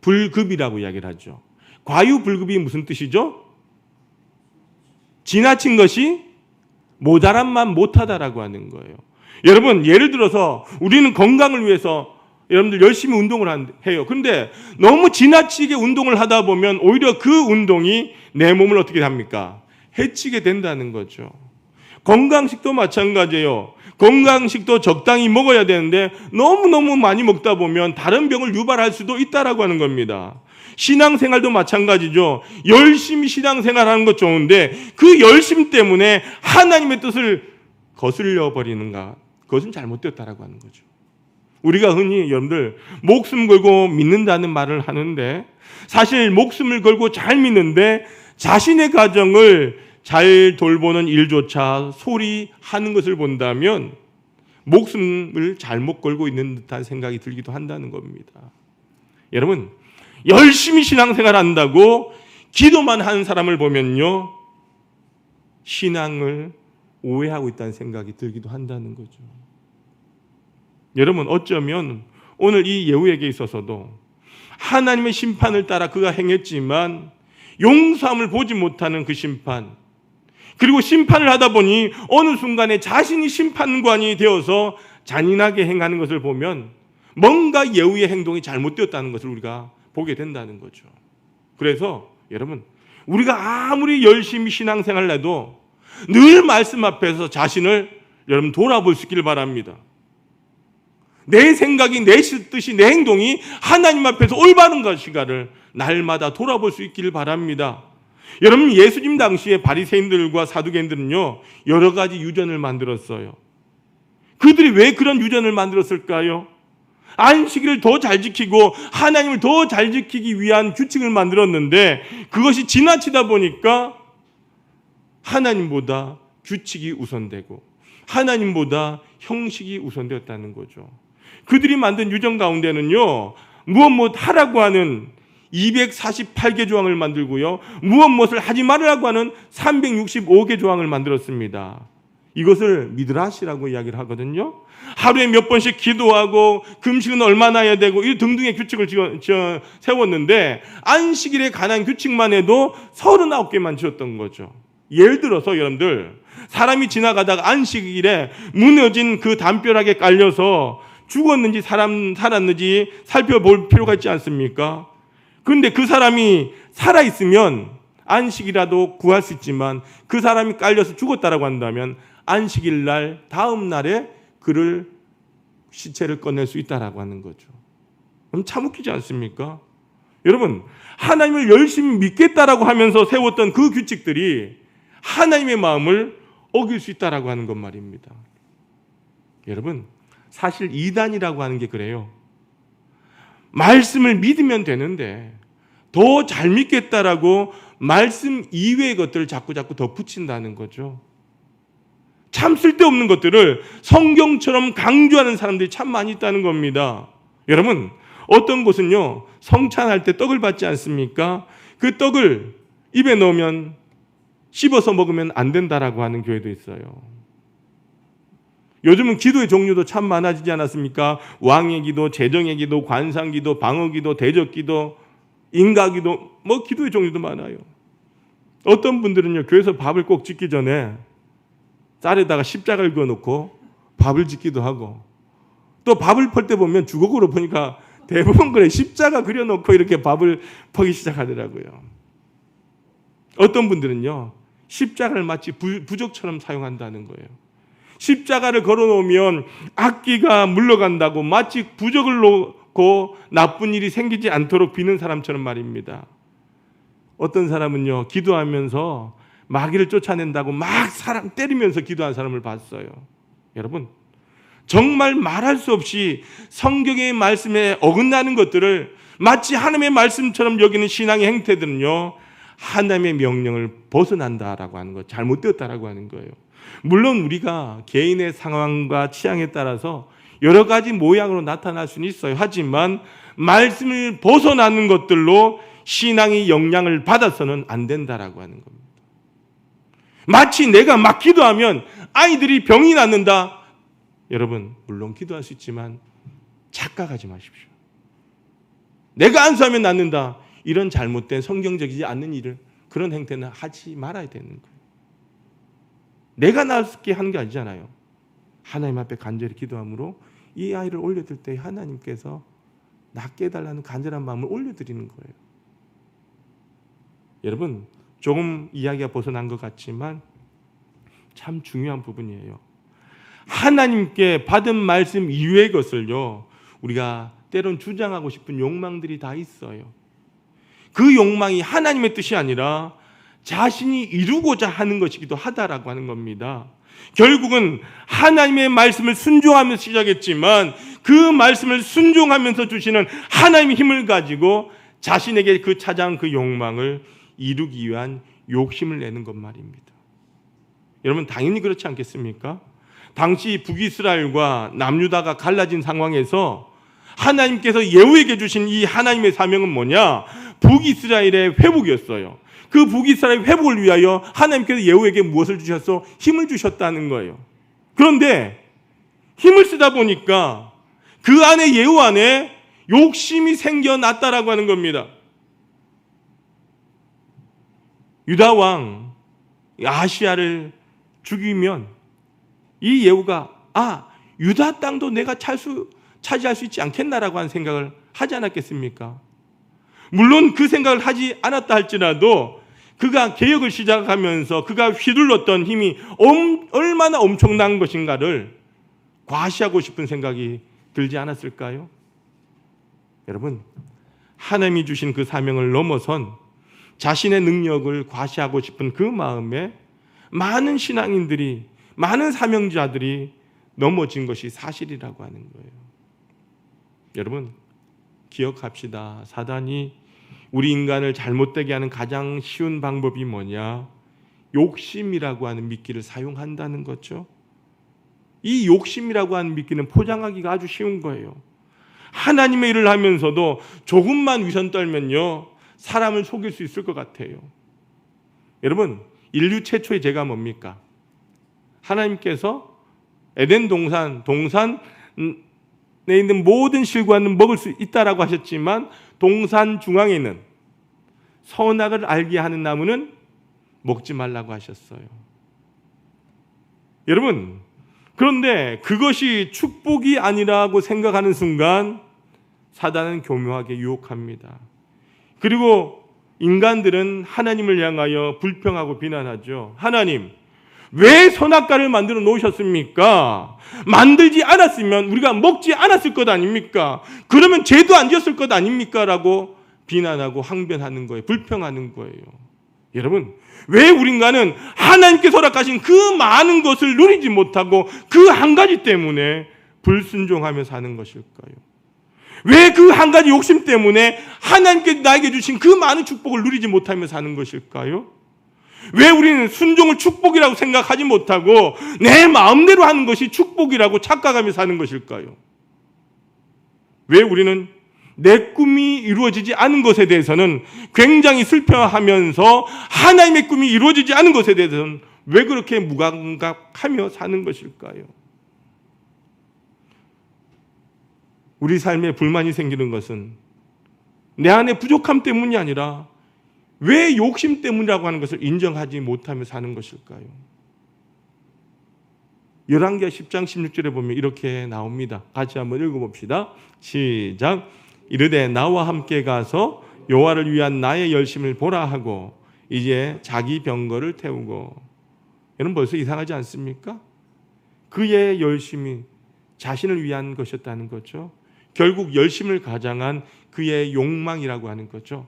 과유불급이라고 이야기를 하죠. 과유불급이 무슨 뜻이죠? 지나친 것이 모자란만 못하다라고 하는 거예요. 여러분 예를 들어서 우리는 건강을 위해서 여러분들 열심히 운동을 해요. 그런데 너무 지나치게 운동을 하다 보면 오히려 그 운동이 내 몸을 어떻게 합니까? 해치게 된다는 거죠. 건강식도 마찬가지예요. 건강식도 적당히 먹어야 되는데 너무너무 많이 먹다 보면 다른 병을 유발할 수도 있다라고 하는 겁니다. 신앙생활도 마찬가지죠. 열심히 신앙생활하는 것 좋은데 그 열심 때문에 하나님의 뜻을 거슬려 버리는가? 그것은 잘못되었다라고 하는 거죠. 우리가 흔히 여러분들 목숨 걸고 믿는다는 말을 하는데 사실 목숨을 걸고 잘 믿는데 자신의 가정을 잘 돌보는 일조차 소홀히 하는 것을 본다면 목숨을 잘못 걸고 있는 듯한 생각이 들기도 한다는 겁니다. 여러분 열심히 신앙생활 한다고 기도만 하는 사람을 보면요 신앙을 오해하고 있다는 생각이 들기도 한다는 거죠. 여러분 어쩌면 오늘 이 예후에게 있어서도 하나님의 심판을 따라 그가 행했지만 용서함을 보지 못하는 그 심판, 그리고 심판을 하다 보니 어느 순간에 자신이 심판관이 되어서 잔인하게 행하는 것을 보면 뭔가 예후의 행동이 잘못되었다는 것을 우리가 보게 된다는 거죠. 그래서 여러분 우리가 아무리 열심히 신앙생활을 해도 늘 말씀 앞에서 자신을 여러분 돌아볼 수 있기를 바랍니다. 내 생각이, 내 뜻이, 내 행동이 하나님 앞에서 올바른 것인가를 날마다 돌아볼 수 있기를 바랍니다. 여러분 예수님 당시에 바리새인들과 사두개인들은요 여러 가지 유전을 만들었어요. 그들이 왜 그런 유전을 만들었을까요? 안식일을 더 잘 지키고 하나님을 더 잘 지키기 위한 규칙을 만들었는데 그것이 지나치다 보니까 하나님보다 규칙이 우선되고 하나님보다 형식이 우선되었다는 거죠. 그들이 만든 유전 가운데는요 무엇 하라고 하는 248개 조항을 만들고요 무엇을 하지 말으라고 하는 365개 조항을 만들었습니다. 이것을 미드라시라고 이야기를 하거든요. 하루에 몇 번씩 기도하고 금식은 얼마나 해야 되고 이 등등의 규칙을 세웠는데 안식일에 관한 규칙만 해도 39개만 지었던 거죠. 예를 들어서 여러분들 사람이 지나가다가 안식일에 무너진 그 담벼락에 깔려서 죽었는지 살았는지 살펴볼 필요가 있지 않습니까? 그런데 그 사람이 살아있으면 안식이라도 구할 수 있지만 그 사람이 깔려서 죽었다라고 한다면 안식일 날 다음 날에 그를 시체를 꺼낼 수 있다라고 하는 거죠. 그럼 참 웃기지 않습니까? 여러분 하나님을 열심히 믿겠다라고 하면서 세웠던 그 규칙들이 하나님의 마음을 어길 수 있다라고 하는 것 말입니다. 여러분 사실 이단이라고 하는 게 그래요. 말씀을 믿으면 되는데 더 잘 믿겠다라고 말씀 이외의 것들을 자꾸 덧붙인다는 거죠. 참 쓸데없는 것들을 성경처럼 강조하는 사람들이 참 많이 있다는 겁니다. 여러분 어떤 곳은요 성찬할 때 떡을 받지 않습니까? 그 떡을 입에 넣으면 씹어서 먹으면 안 된다라고 하는 교회도 있어요. 요즘은 기도의 종류도 참 많아지지 않았습니까? 왕의 기도, 재정의 기도, 관상 기도, 방어 기도, 대적 기도 인가기도, 기도의 종류도 많아요. 어떤 분들은요, 교회에서 밥을 꼭 짓기 전에 쌀에다가 십자가를 그어놓고 밥을 짓기도 하고, 또 밥을 펄 때 보면 주걱으로 보니까 대부분 그래, 십자가 그려놓고 이렇게 밥을 퍼기 시작하더라고요. 어떤 분들은요, 십자가를 마치 부적처럼 사용한다는 거예요. 십자가를 걸어놓으면 악기가 물러간다고, 마치 부적을 놓고 나쁜 일이 생기지 않도록 비는 사람처럼 말입니다. 어떤 사람은요, 기도하면서 마귀를 쫓아낸다고 막 사람 때리면서 기도한 사람을 봤어요. 여러분, 정말 말할 수 없이 성경의 말씀에 어긋나는 것들을 마치 하나님의 말씀처럼 여기는 신앙의 행태들은요, 하나님의 명령을 벗어난다라고 하는 것, 잘못되었다라고 하는 거예요. 물론 우리가 개인의 상황과 취향에 따라서 여러 가지 모양으로 나타날 수는 있어요. 하지만 말씀을 벗어나는 것들로 신앙의 영향을 받아서는 안 된다라고 하는 겁니다. 마치 내가 막 기도하면 아이들이 병이 낫는다. 여러분, 물론 기도할 수 있지만 착각하지 마십시오. 내가 안수하면 낫는다. 이런 잘못된 성경적이지 않는 일을, 그런 행태는 하지 말아야 되는 거예요. 내가 낫게 하는 게 아니잖아요. 하나님 앞에 간절히 기도함으로 이 아이를 올려드릴 때 하나님께서 낫게 해달라는 간절한 마음을 올려드리는 거예요. 여러분, 조금 이야기가 벗어난 것 같지만 참 중요한 부분이에요. 하나님께 받은 말씀 이외의 것을요, 우리가 때론 주장하고 싶은 욕망들이 다 있어요. 그 욕망이 하나님의 뜻이 아니라 자신이 이루고자 하는 것이기도 하다라고 하는 겁니다. 결국은 하나님의 말씀을 순종하면서 시작했지만 그 말씀을 순종하면서 주시는 하나님의 힘을 가지고 자신에게 그 찾아온 그 욕망을 이루기 위한 욕심을 내는 것 말입니다. 여러분, 당연히 그렇지 않겠습니까? 당시 북이스라엘과 남유다가 갈라진 상황에서 하나님께서 예후에게 주신 이 하나님의 사명은 뭐냐? 북이스라엘의 회복이었어요. 그 북이스라엘 회복을 위하여 하나님께서 예후에게 무엇을 주셨어? 힘을 주셨다는 거예요. 그런데 힘을 쓰다 보니까 그 안에, 예후 안에 욕심이 생겨났다라고 하는 겁니다. 유다 왕 아하시야를 죽이면 이 예후가 유다 땅도 내가 차지할 수 있지 않겠나라고 하는 생각을 하지 않았겠습니까? 물론 그 생각을 하지 않았다 할지라도 그가 개혁을 시작하면서 그가 휘둘렀던 힘이 얼마나 엄청난 것인가를 과시하고 싶은 생각이 들지 않았을까요? 여러분, 하나님이 주신 그 사명을 넘어선 자신의 능력을 과시하고 싶은 그 마음에 많은 신앙인들이, 많은 사명자들이 넘어진 것이 사실이라고 하는 거예요. 여러분, 기억합시다. 사단이 우리 인간을 잘못되게 하는 가장 쉬운 방법이 뭐냐? 욕심이라고 하는 미끼를 사용한다는 거죠. 이 욕심이라고 하는 미끼는 포장하기가 아주 쉬운 거예요. 하나님의 일을 하면서도 조금만 위선 떨면요, 사람을 속일 수 있을 것 같아요. 여러분, 인류 최초의 죄가 뭡니까? 하나님께서 에덴 동산에 있는 모든 실과는 먹을 수 있다라고 하셨지만 동산 중앙에 있는 선악을 알게 하는 나무는 먹지 말라고 하셨어요. 여러분, 그런데 그것이 축복이 아니라고 생각하는 순간 사단은 교묘하게 유혹합니다. 그리고 인간들은 하나님을 향하여 불평하고 비난하죠. 하나님, 왜 선악과를 만들어 놓으셨습니까? 만들지 않았으면 우리가 먹지 않았을 것 아닙니까? 그러면 죄도 안 지었을 것 아닙니까? 라고 비난하고 항변하는 거예요. 불평하는 거예요. 여러분, 왜 우리인가는 하나님께서 허락하신 그 많은 것을 누리지 못하고 그 한 가지 때문에 불순종하며 사는 것일까요? 왜 그 한 가지 욕심 때문에 하나님께 나에게 주신 그 많은 축복을 누리지 못하며 사는 것일까요? 왜 우리는 순종을 축복이라고 생각하지 못하고 내 마음대로 하는 것이 축복이라고 착각하며 사는 것일까요? 왜 우리는 내 꿈이 이루어지지 않은 것에 대해서는 굉장히 슬퍼하면서 하나님의 꿈이 이루어지지 않은 것에 대해서는 왜 그렇게 무감각하며 사는 것일까요? 우리 삶에 불만이 생기는 것은 내 안에 부족함 때문이 아니라 왜 욕심 때문이라고 하는 것을 인정하지 못하며 사는 것일까요? 열왕기하 10장 16절에 보면 이렇게 나옵니다. 같이 한번 읽어봅시다. 시작. 이르되 나와 함께 가서 여호와를 위한 나의 열심을 보라 하고 이제 자기 병거를 태우고. 여러분 벌써 이상하지 않습니까? 그의 열심이 자신을 위한 것이었다는 거죠. 결국 열심을 가장한 그의 욕망이라고 하는 거죠.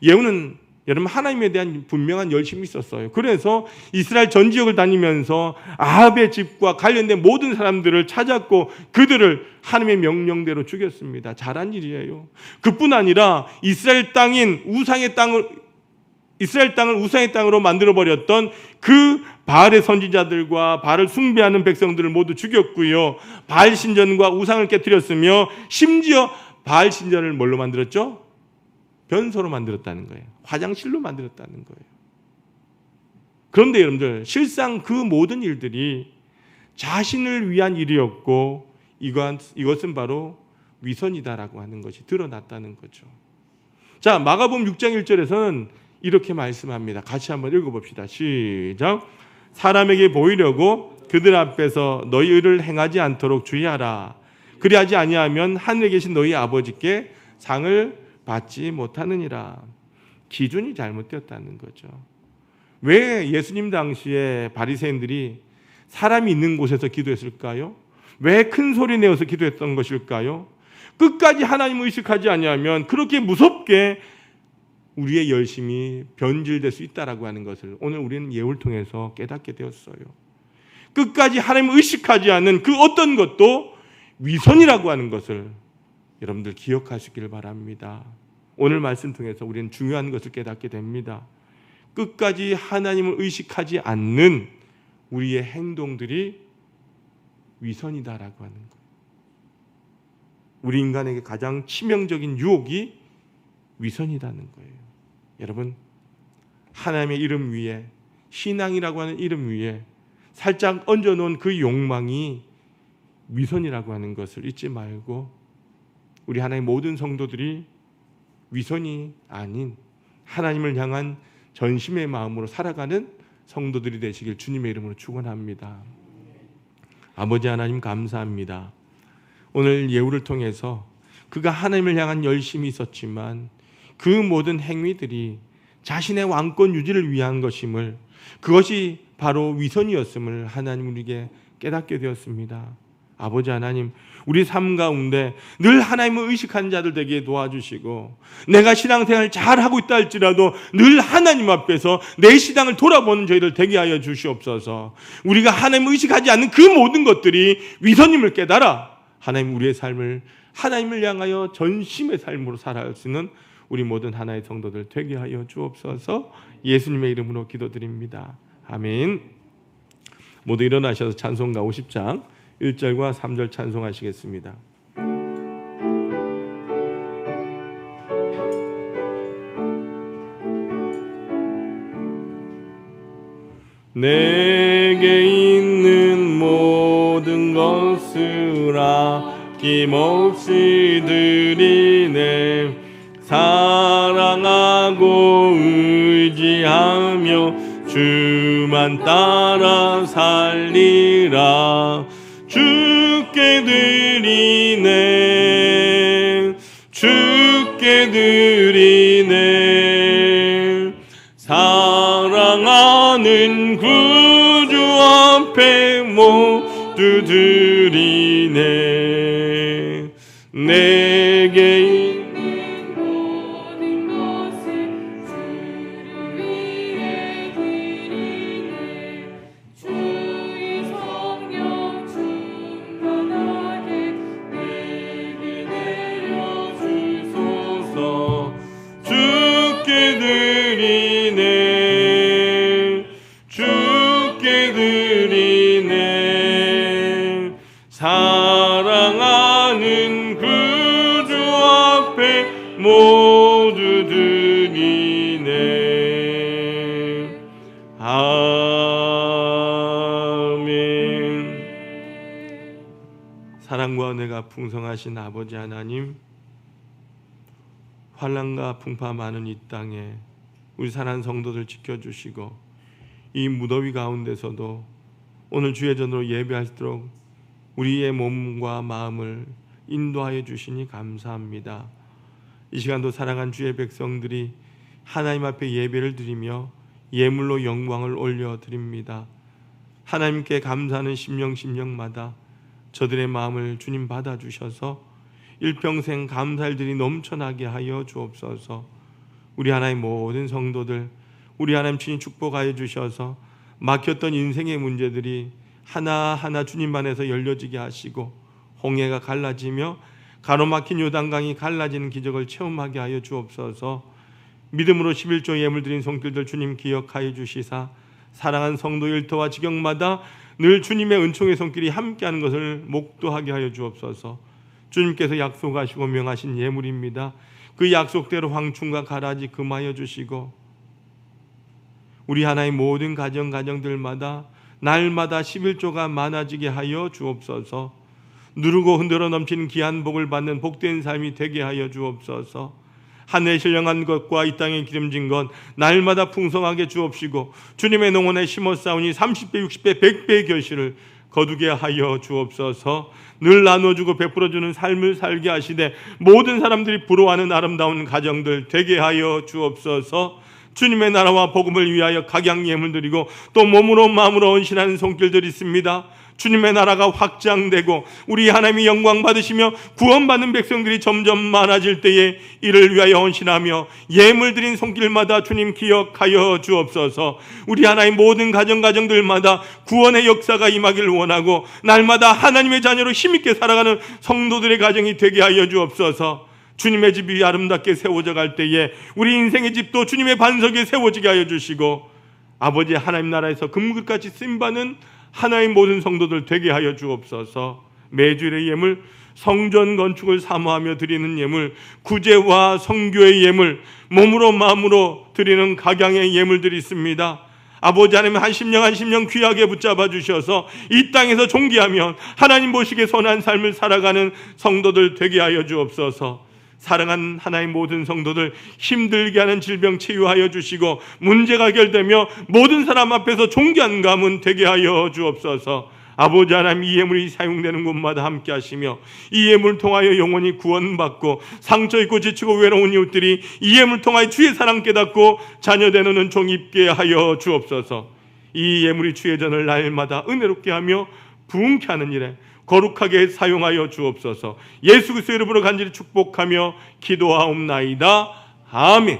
예후는 여러분 하나님에 대한 분명한 열심이 있었어요. 그래서 이스라엘 전 지역을 다니면서 아합의 집과 관련된 모든 사람들을 찾았고 그들을 하나님의 명령대로 죽였습니다. 잘한 일이에요. 그뿐 아니라 이스라엘 땅을 우상의 땅으로 만들어 버렸던 그 바알의 선지자들과 바알을 숭배하는 백성들을 모두 죽였고요. 바알 신전과 우상을 깨뜨렸으며 심지어 바알 신전을 뭘로 만들었죠? 변소로 만들었다는 거예요. 화장실로 만들었다는 거예요. 그런데 여러분들 실상 그 모든 일들이 자신을 위한 일이었고 이것은 바로 위선이다라고 하는 것이 드러났다는 거죠. 자, 마가복음 6장 1절에서는 이렇게 말씀합니다. 같이 한번 읽어봅시다. 시작. 사람에게 보이려고 그들 앞에서 너희 의를 행하지 않도록 주의하라. 그리하지 아니하면 하늘에 계신 너희 아버지께 상을 받지 못하느니라. 기준이 잘못되었다는 거죠. 왜 예수님 당시에 바리새인들이 사람이 있는 곳에서 기도했을까요? 왜 큰 소리 내어서 기도했던 것일까요? 끝까지 하나님을 의식하지 아니하면 그렇게 무섭게 우리의 열심이 변질될 수 있다라고 하는 것을 오늘 우리는 예후를 통해서 깨닫게 되었어요. 끝까지 하나님을 의식하지 않는 그 어떤 것도 위선이라고 하는 것을 여러분들 기억하시길 바랍니다. 오늘 말씀 통해서 우리는 중요한 것을 깨닫게 됩니다. 끝까지 하나님을 의식하지 않는 우리의 행동들이 위선이다라고 하는 거예요. 우리 인간에게 가장 치명적인 유혹이 위선이라는 거예요. 여러분, 하나님의 이름 위에, 신앙이라고 하는 이름 위에 살짝 얹어놓은 그 욕망이 위선이라고 하는 것을 잊지 말고 우리 하나님의 모든 성도들이 위선이 아닌 하나님을 향한 전심의 마음으로 살아가는 성도들이 되시길 주님의 이름으로 축원합니다. 아버지 하나님 감사합니다. 오늘 예후를 통해서 그가 하나님을 향한 열심이 있었지만 그 모든 행위들이 자신의 왕권 유지를 위한 것임을, 그것이 바로 위선이었음을 하나님 우리에게 깨닫게 되었습니다. 아버지 하나님, 우리 삶 가운데 늘 하나님을 의식하는 자들 되게 도와주시고, 내가 신앙생활을 잘하고 있다 할지라도 늘 하나님 앞에서 내 신앙을 돌아보는 저희들 되게 하여 주시옵소서. 우리가 하나님을 의식하지 않는 그 모든 것들이 위선임을 깨달아 하나님 우리의 삶을 하나님을 향하여 전심의 삶으로 살아갈 수 있는 우리 모든 하나의 성도들 되게 하여 주옵소서. 예수님의 이름으로 기도드립니다. 아멘. 모두 일어나셔서 찬송가 50장 1절과 3절 찬송하시겠습니다. 내게 있는 모든 것을 아낌없이 드리네. 사랑하고 의지하며 주만 따라 살리라. 주께 드리네, 주께 드리네. 사랑하는 구주 앞에 모두 드리네. 내게 사랑하는 구주 앞에 모두 드리네. 아멘. 사랑과 은혜가 풍성하신 아버지 하나님, 환난과 풍파 많은 이 땅에 우리 사랑하는 성도들 지켜주시고 이 무더위 가운데서도 오늘 주의 전으로 예배할수록 우리의 몸과 마음을 인도하여 주시니 감사합니다. 이 시간도 사랑한 주의 백성들이 하나님 앞에 예배를 드리며 예물로 영광을 올려드립니다. 하나님께 감사하는 심령마다 저들의 마음을 주님 받아주셔서 일평생 감사일들이 넘쳐나게 하여 주옵소서. 우리 하나님 모든 성도들 우리 하나님 주님 축복하여 주셔서 막혔던 인생의 문제들이 하나하나 주님 안에서 열려지게 하시고 홍해가 갈라지며 가로막힌 요단강이 갈라지는 기적을 체험하게 하여 주옵소서. 믿음으로 11조 예물 드린 손길들 주님 기억하여 주시사 사랑한 성도 일터와 지경마다 늘 주님의 은총의 손길이 함께하는 것을 목도하게 하여 주옵소서. 주님께서 약속하시고 명하신 예물입니다. 그 약속대로 황충과 가라지 금하여 주시고 우리 하나의 모든 가정들마다 날마다 11조가 많아지게 하여 주옵소서. 누르고 흔들어 넘치는 귀한 복을 받는 복된 삶이 되게 하여 주옵소서. 하늘에 신령한 것과 이 땅에 기름진 것 날마다 풍성하게 주옵시고 주님의 농원에 심어 싸우니 30배 60배 100배의 결실을 거두게 하여 주옵소서. 늘 나눠주고 베풀어주는 삶을 살게 하시되 모든 사람들이 부러워하는 아름다운 가정들 되게 하여 주옵소서. 주님의 나라와 복음을 위하여 각양 예물 드리고 또 몸으로 마음으로 헌신하는 손길들이 있습니다. 주님의 나라가 확장되고 우리 하나님이 영광 받으시며 구원받는 백성들이 점점 많아질 때에 이를 위하여 헌신하며 예물 드린 손길마다 주님 기억하여 주옵소서. 우리 하나님 모든 가정들마다 구원의 역사가 임하기를 원하고 날마다 하나님의 자녀로 힘있게 살아가는 성도들의 가정이 되게 하여 주옵소서. 주님의 집이 아름답게 세워져 갈 때에 우리 인생의 집도 주님의 반석에 세워지게 하여 주시고 아버지 하나님 나라에서 금글같이 쓰임받는 하나의 모든 성도들 되게 하여 주옵소서. 매주일의 예물, 성전 건축을 사모하며 드리는 예물, 구제와 성교의 예물, 몸으로 마음으로 드리는 각양의 예물들이 있습니다. 아버지 하나님 한 심령 귀하게 붙잡아 주셔서 이 땅에서 존귀하며 하나님 보시기에 선한 삶을 살아가는 성도들 되게 하여 주옵소서. 사랑한 하나님 모든 성도들 힘들게 하는 질병 치유하여 주시고 문제가 해결되며 모든 사람 앞에서 존귀한 가문 되게 하여 주옵소서. 아버지 하나님 이 예물이 사용되는 곳마다 함께 하시며 이 예물을 통하여 영원히 구원받고 상처 있고 지치고 외로운 이웃들이 이 예물을 통하여 주의 사랑 깨닫고 자녀되는 은총 입게 하여 주옵소서. 이 예물이 주의 전을 날마다 은혜롭게 하며 부흥케 하는 일에 거룩하게 사용하여 주옵소서. 예수 그리스도의 이름으로 간절히 축복하며 기도하옵나이다. 아멘.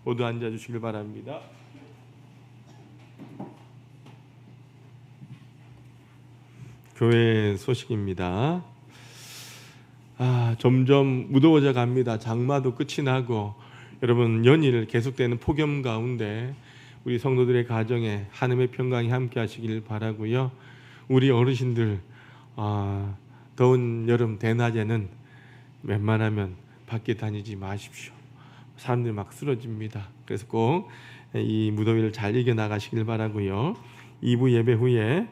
모두 앉아주시길 바랍니다. 교회 소식입니다. 점점 무더워져 갑니다. 장마도 끝이 나고 여러분 연일 계속되는 폭염 가운데 우리 성도들의 가정에 하나님의 평강이 함께 하시길 바라고요. 우리 어르신들 더운 여름 대낮에는 웬만하면 밖에 다니지 마십시오. 사람들이 막 쓰러집니다. 그래서 꼭 이 무더위를 잘 이겨나가시길 바라고요. 2부 예배 후에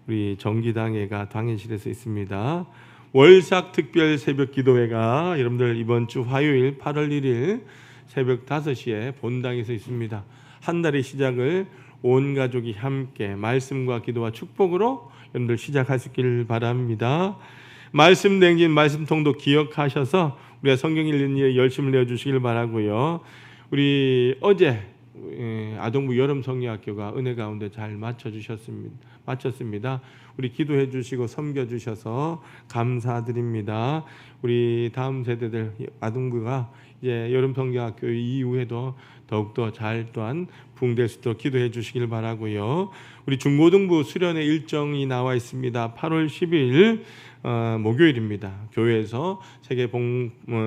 우리 정기당회가 당회실에서 있습니다. 월삭 특별 새벽 기도회가 여러분들 이번 주 화요일 8월 1일 새벽 5시에 본당에서 있습니다. 한 달의 시작을 온 가족이 함께 말씀과 기도와 축복으로 여러분들 시작하시길 바랍니다. 말씀 댕진 말씀통도 기억하셔서 우리가 성경 읽는 일에 열심을 내어주시길 바라고요. 우리 어제 아동부 여름 성리학교가 은혜 가운데 잘 마쳤습니다. 우리 기도해 주시고 섬겨 주셔서 감사드립니다. 우리 다음 세대들 아동부가 이제 여름 성리학교 이후에도 더욱더 잘 또한 부흥될 수 있도록 기도해 주시길 바라고요. 우리 중고등부 수련회 일정이 나와 있습니다. 8월 10일 목요일입니다. 교회에서 세계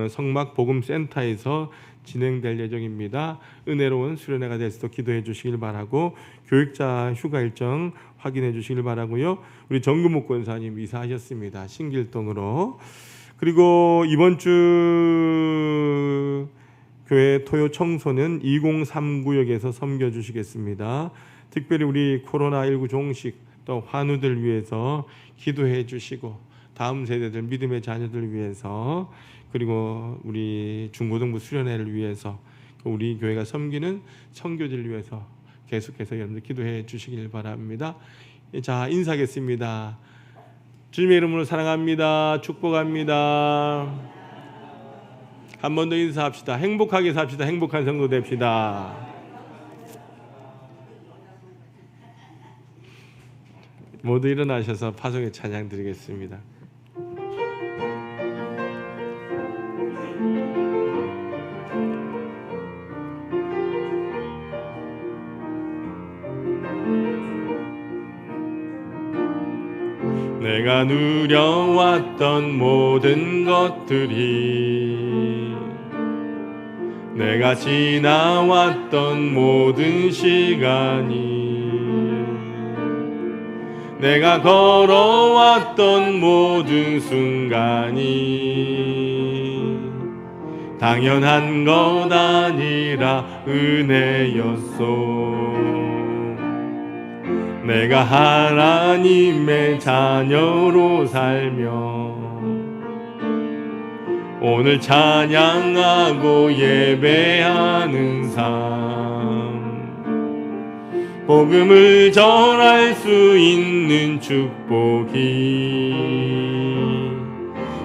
성막 복음센터에서 진행될 예정입니다. 은혜로운 수련회가 될 수 있도록 기도해 주시길 바라고 교육자 휴가 일정 확인해 주시길 바라고요. 우리 정금목 권사님 이사하셨습니다. 신길동으로. 그리고 이번 주 교회 토요 청소는 2039역에서 섬겨주시겠습니다. 특별히 우리 코로나19 종식 또 환우들 위해서 기도해 주시고 다음 세대들 믿음의 자녀들 위해서 그리고 우리 중고등부 수련회를 위해서 우리 교회가 섬기는 선교지를 위해서 계속해서 여러분들 기도해 주시길 바랍니다. 자, 인사하겠습니다. 주님의 이름으로 사랑합니다. 축복합니다. 한 번 더 인사합시다. 행복하게 삽시다. 행복한 성도 됩시다. 모두 일어나셔서 파송의 찬양 드리겠습니다. 내가 누려왔던 모든 것들이, 내가 지나왔던 모든 시간이, 내가 걸어왔던 모든 순간이 당연한 것 아니라 은혜였소. 내가 하나님의 자녀로 살며 오늘 찬양하고 예배하는 삶, 복음을 전할 수 있는 축복이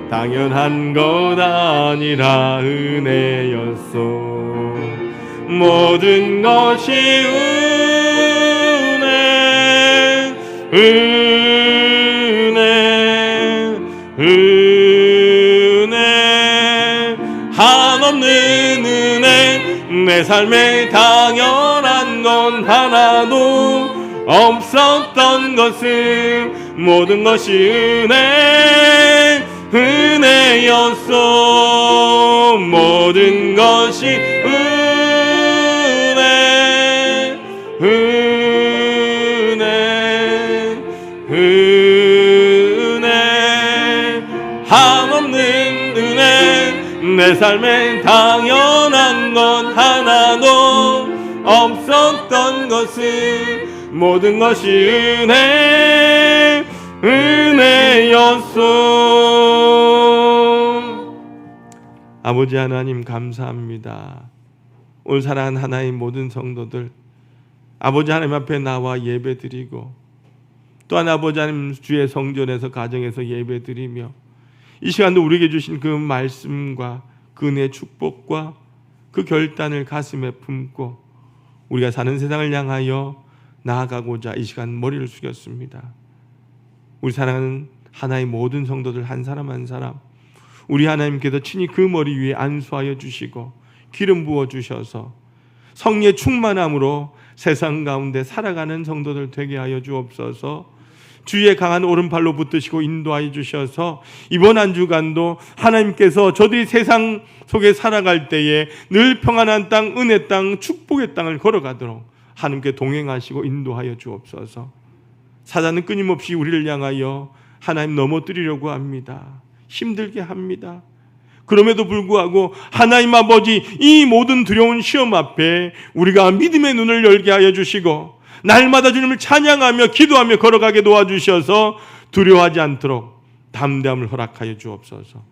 당연한 것 아니라 은혜였소. 모든 것이 은혜, 한없는 은혜. 내 삶에 당연한 건 하나도 없었던 것은 모든 것이 은혜였소. 모든 것이 은혜, 한없는 은혜. 내 삶에 당연한 건 하나도 없었던 것은 모든 것이 은혜였소. 아버지 하나님 감사합니다. 오늘 사랑하는 하나님 모든 성도들, 아버지 하나님 앞에 나와 예배드리고 또한 아버지 하나님 주의 성전에서 가정에서 예배드리며 이 시간도 우리에게 주신 그 말씀과 그 은혜의 축복과 그 결단을 가슴에 품고 우리가 사는 세상을 향하여 나아가고자 이 시간 머리를 숙였습니다. 우리 사랑하는 하나의 모든 성도들 한 사람 한 사람, 우리 하나님께서 친히 그 머리 위에 안수하여 주시고 기름 부어 주셔서 성령의 충만함으로 세상 가운데 살아가는 성도들 되게 하여 주옵소서. 주의 강한 오른팔로 붙드시고 인도하여 주셔서 이번 한 주간도 하나님께서 저들이 세상 속에 살아갈 때에 늘 평안한 땅, 은혜 땅, 축복의 땅을 걸어가도록 하나님께 동행하시고 인도하여 주옵소서. 사단은 끊임없이 우리를 향하여 하나님 넘어뜨리려고 합니다. 힘들게 합니다. 그럼에도 불구하고 하나님 아버지, 이 모든 두려운 시험 앞에 우리가 믿음의 눈을 열게 하여 주시고 날마다 주님을 찬양하며 기도하며 걸어가게 도와주셔서 두려워하지 않도록 담대함을 허락하여 주옵소서.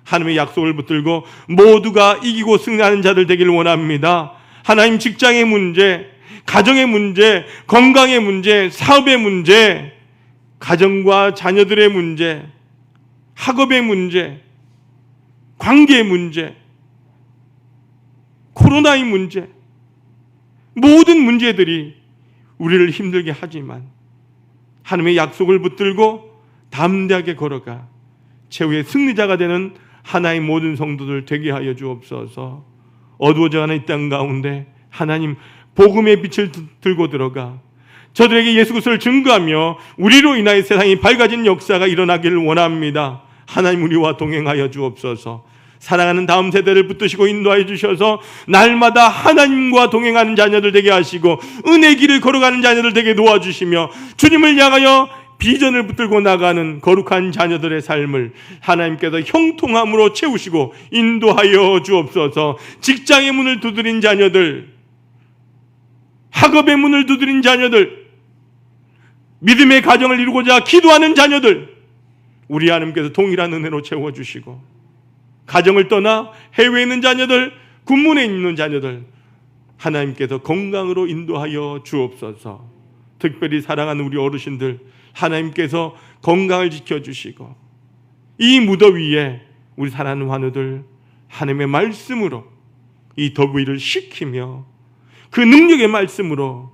하나님의 약속을 붙들고 모두가 이기고 승리하는 자들 되기를 원합니다. 하나님, 직장의 문제, 가정의 문제, 건강의 문제, 사업의 문제, 가정과 자녀들의 문제, 학업의 문제, 관계의 문제, 코로나의 문제, 모든 문제들이 우리를 힘들게 하지만 하나님의 약속을 붙들고 담대하게 걸어가 최후의 승리자가 되는 하나의 모든 성도들 되게 하여 주옵소서. 어두워져가는 이 땅 가운데 하나님 복음의 빛을 들고 들어가 저들에게 예수 그리스도를 증거하며 우리로 인하여 세상이 밝아진 역사가 일어나기를 원합니다. 하나님, 우리와 동행하여 주옵소서. 사랑하는 다음 세대를 붙드시고 인도하여 주셔서 날마다 하나님과 동행하는 자녀들 되게 하시고 은혜의 길을 걸어가는 자녀들 되게 도와주시며 주님을 향하여 비전을 붙들고 나가는 거룩한 자녀들의 삶을 하나님께서 형통함으로 채우시고 인도하여 주옵소서. 직장의 문을 두드린 자녀들, 학업의 문을 두드린 자녀들, 믿음의 가정을 이루고자 기도하는 자녀들, 우리 하나님께서 동일한 은혜로 채워주시고 가정을 떠나 해외에 있는 자녀들, 군문에 있는 자녀들 하나님께서 건강으로 인도하여 주옵소서. 특별히 사랑하는 우리 어르신들 하나님께서 건강을 지켜주시고 이 무더위에 우리 사랑하는 환우들 하나님의 말씀으로 이 더위를 식히며 그 능력의 말씀으로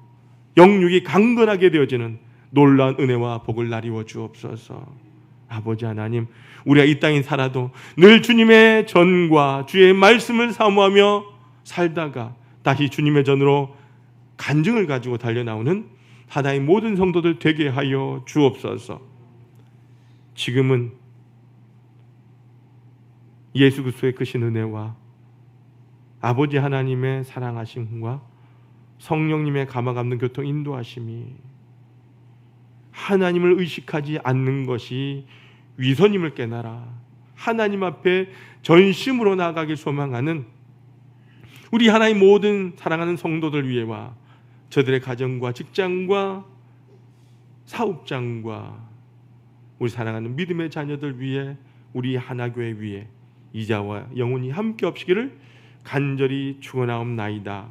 영육이 강건하게 되어지는 놀라운 은혜와 복을 나리워 주옵소서. 아버지 하나님, 우리가 이 땅에 살아도 늘 주님의 전과 주의 말씀을 사모하며 살다가 다시 주님의 전으로 간증을 가지고 달려나오는 하나의 모든 성도들 되게 하여 주옵소서. 지금은 예수 그리스도의 크신 은혜와 아버지 하나님의 사랑하심과 성령님의 감화 없는 교통 인도하심이 하나님을 의식하지 않는 것이 위선임을 깨달아 하나님 앞에 전심으로 나아가길 소망하는 우리 하나님 모든 사랑하는 성도들 위해와 저들의 가정과 직장과 사업장과 우리 사랑하는 믿음의 자녀들 위해 우리 하나교회 위에 이자와 영원히 함께 없시기를 간절히 축원하옵나이다.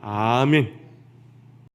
아멘.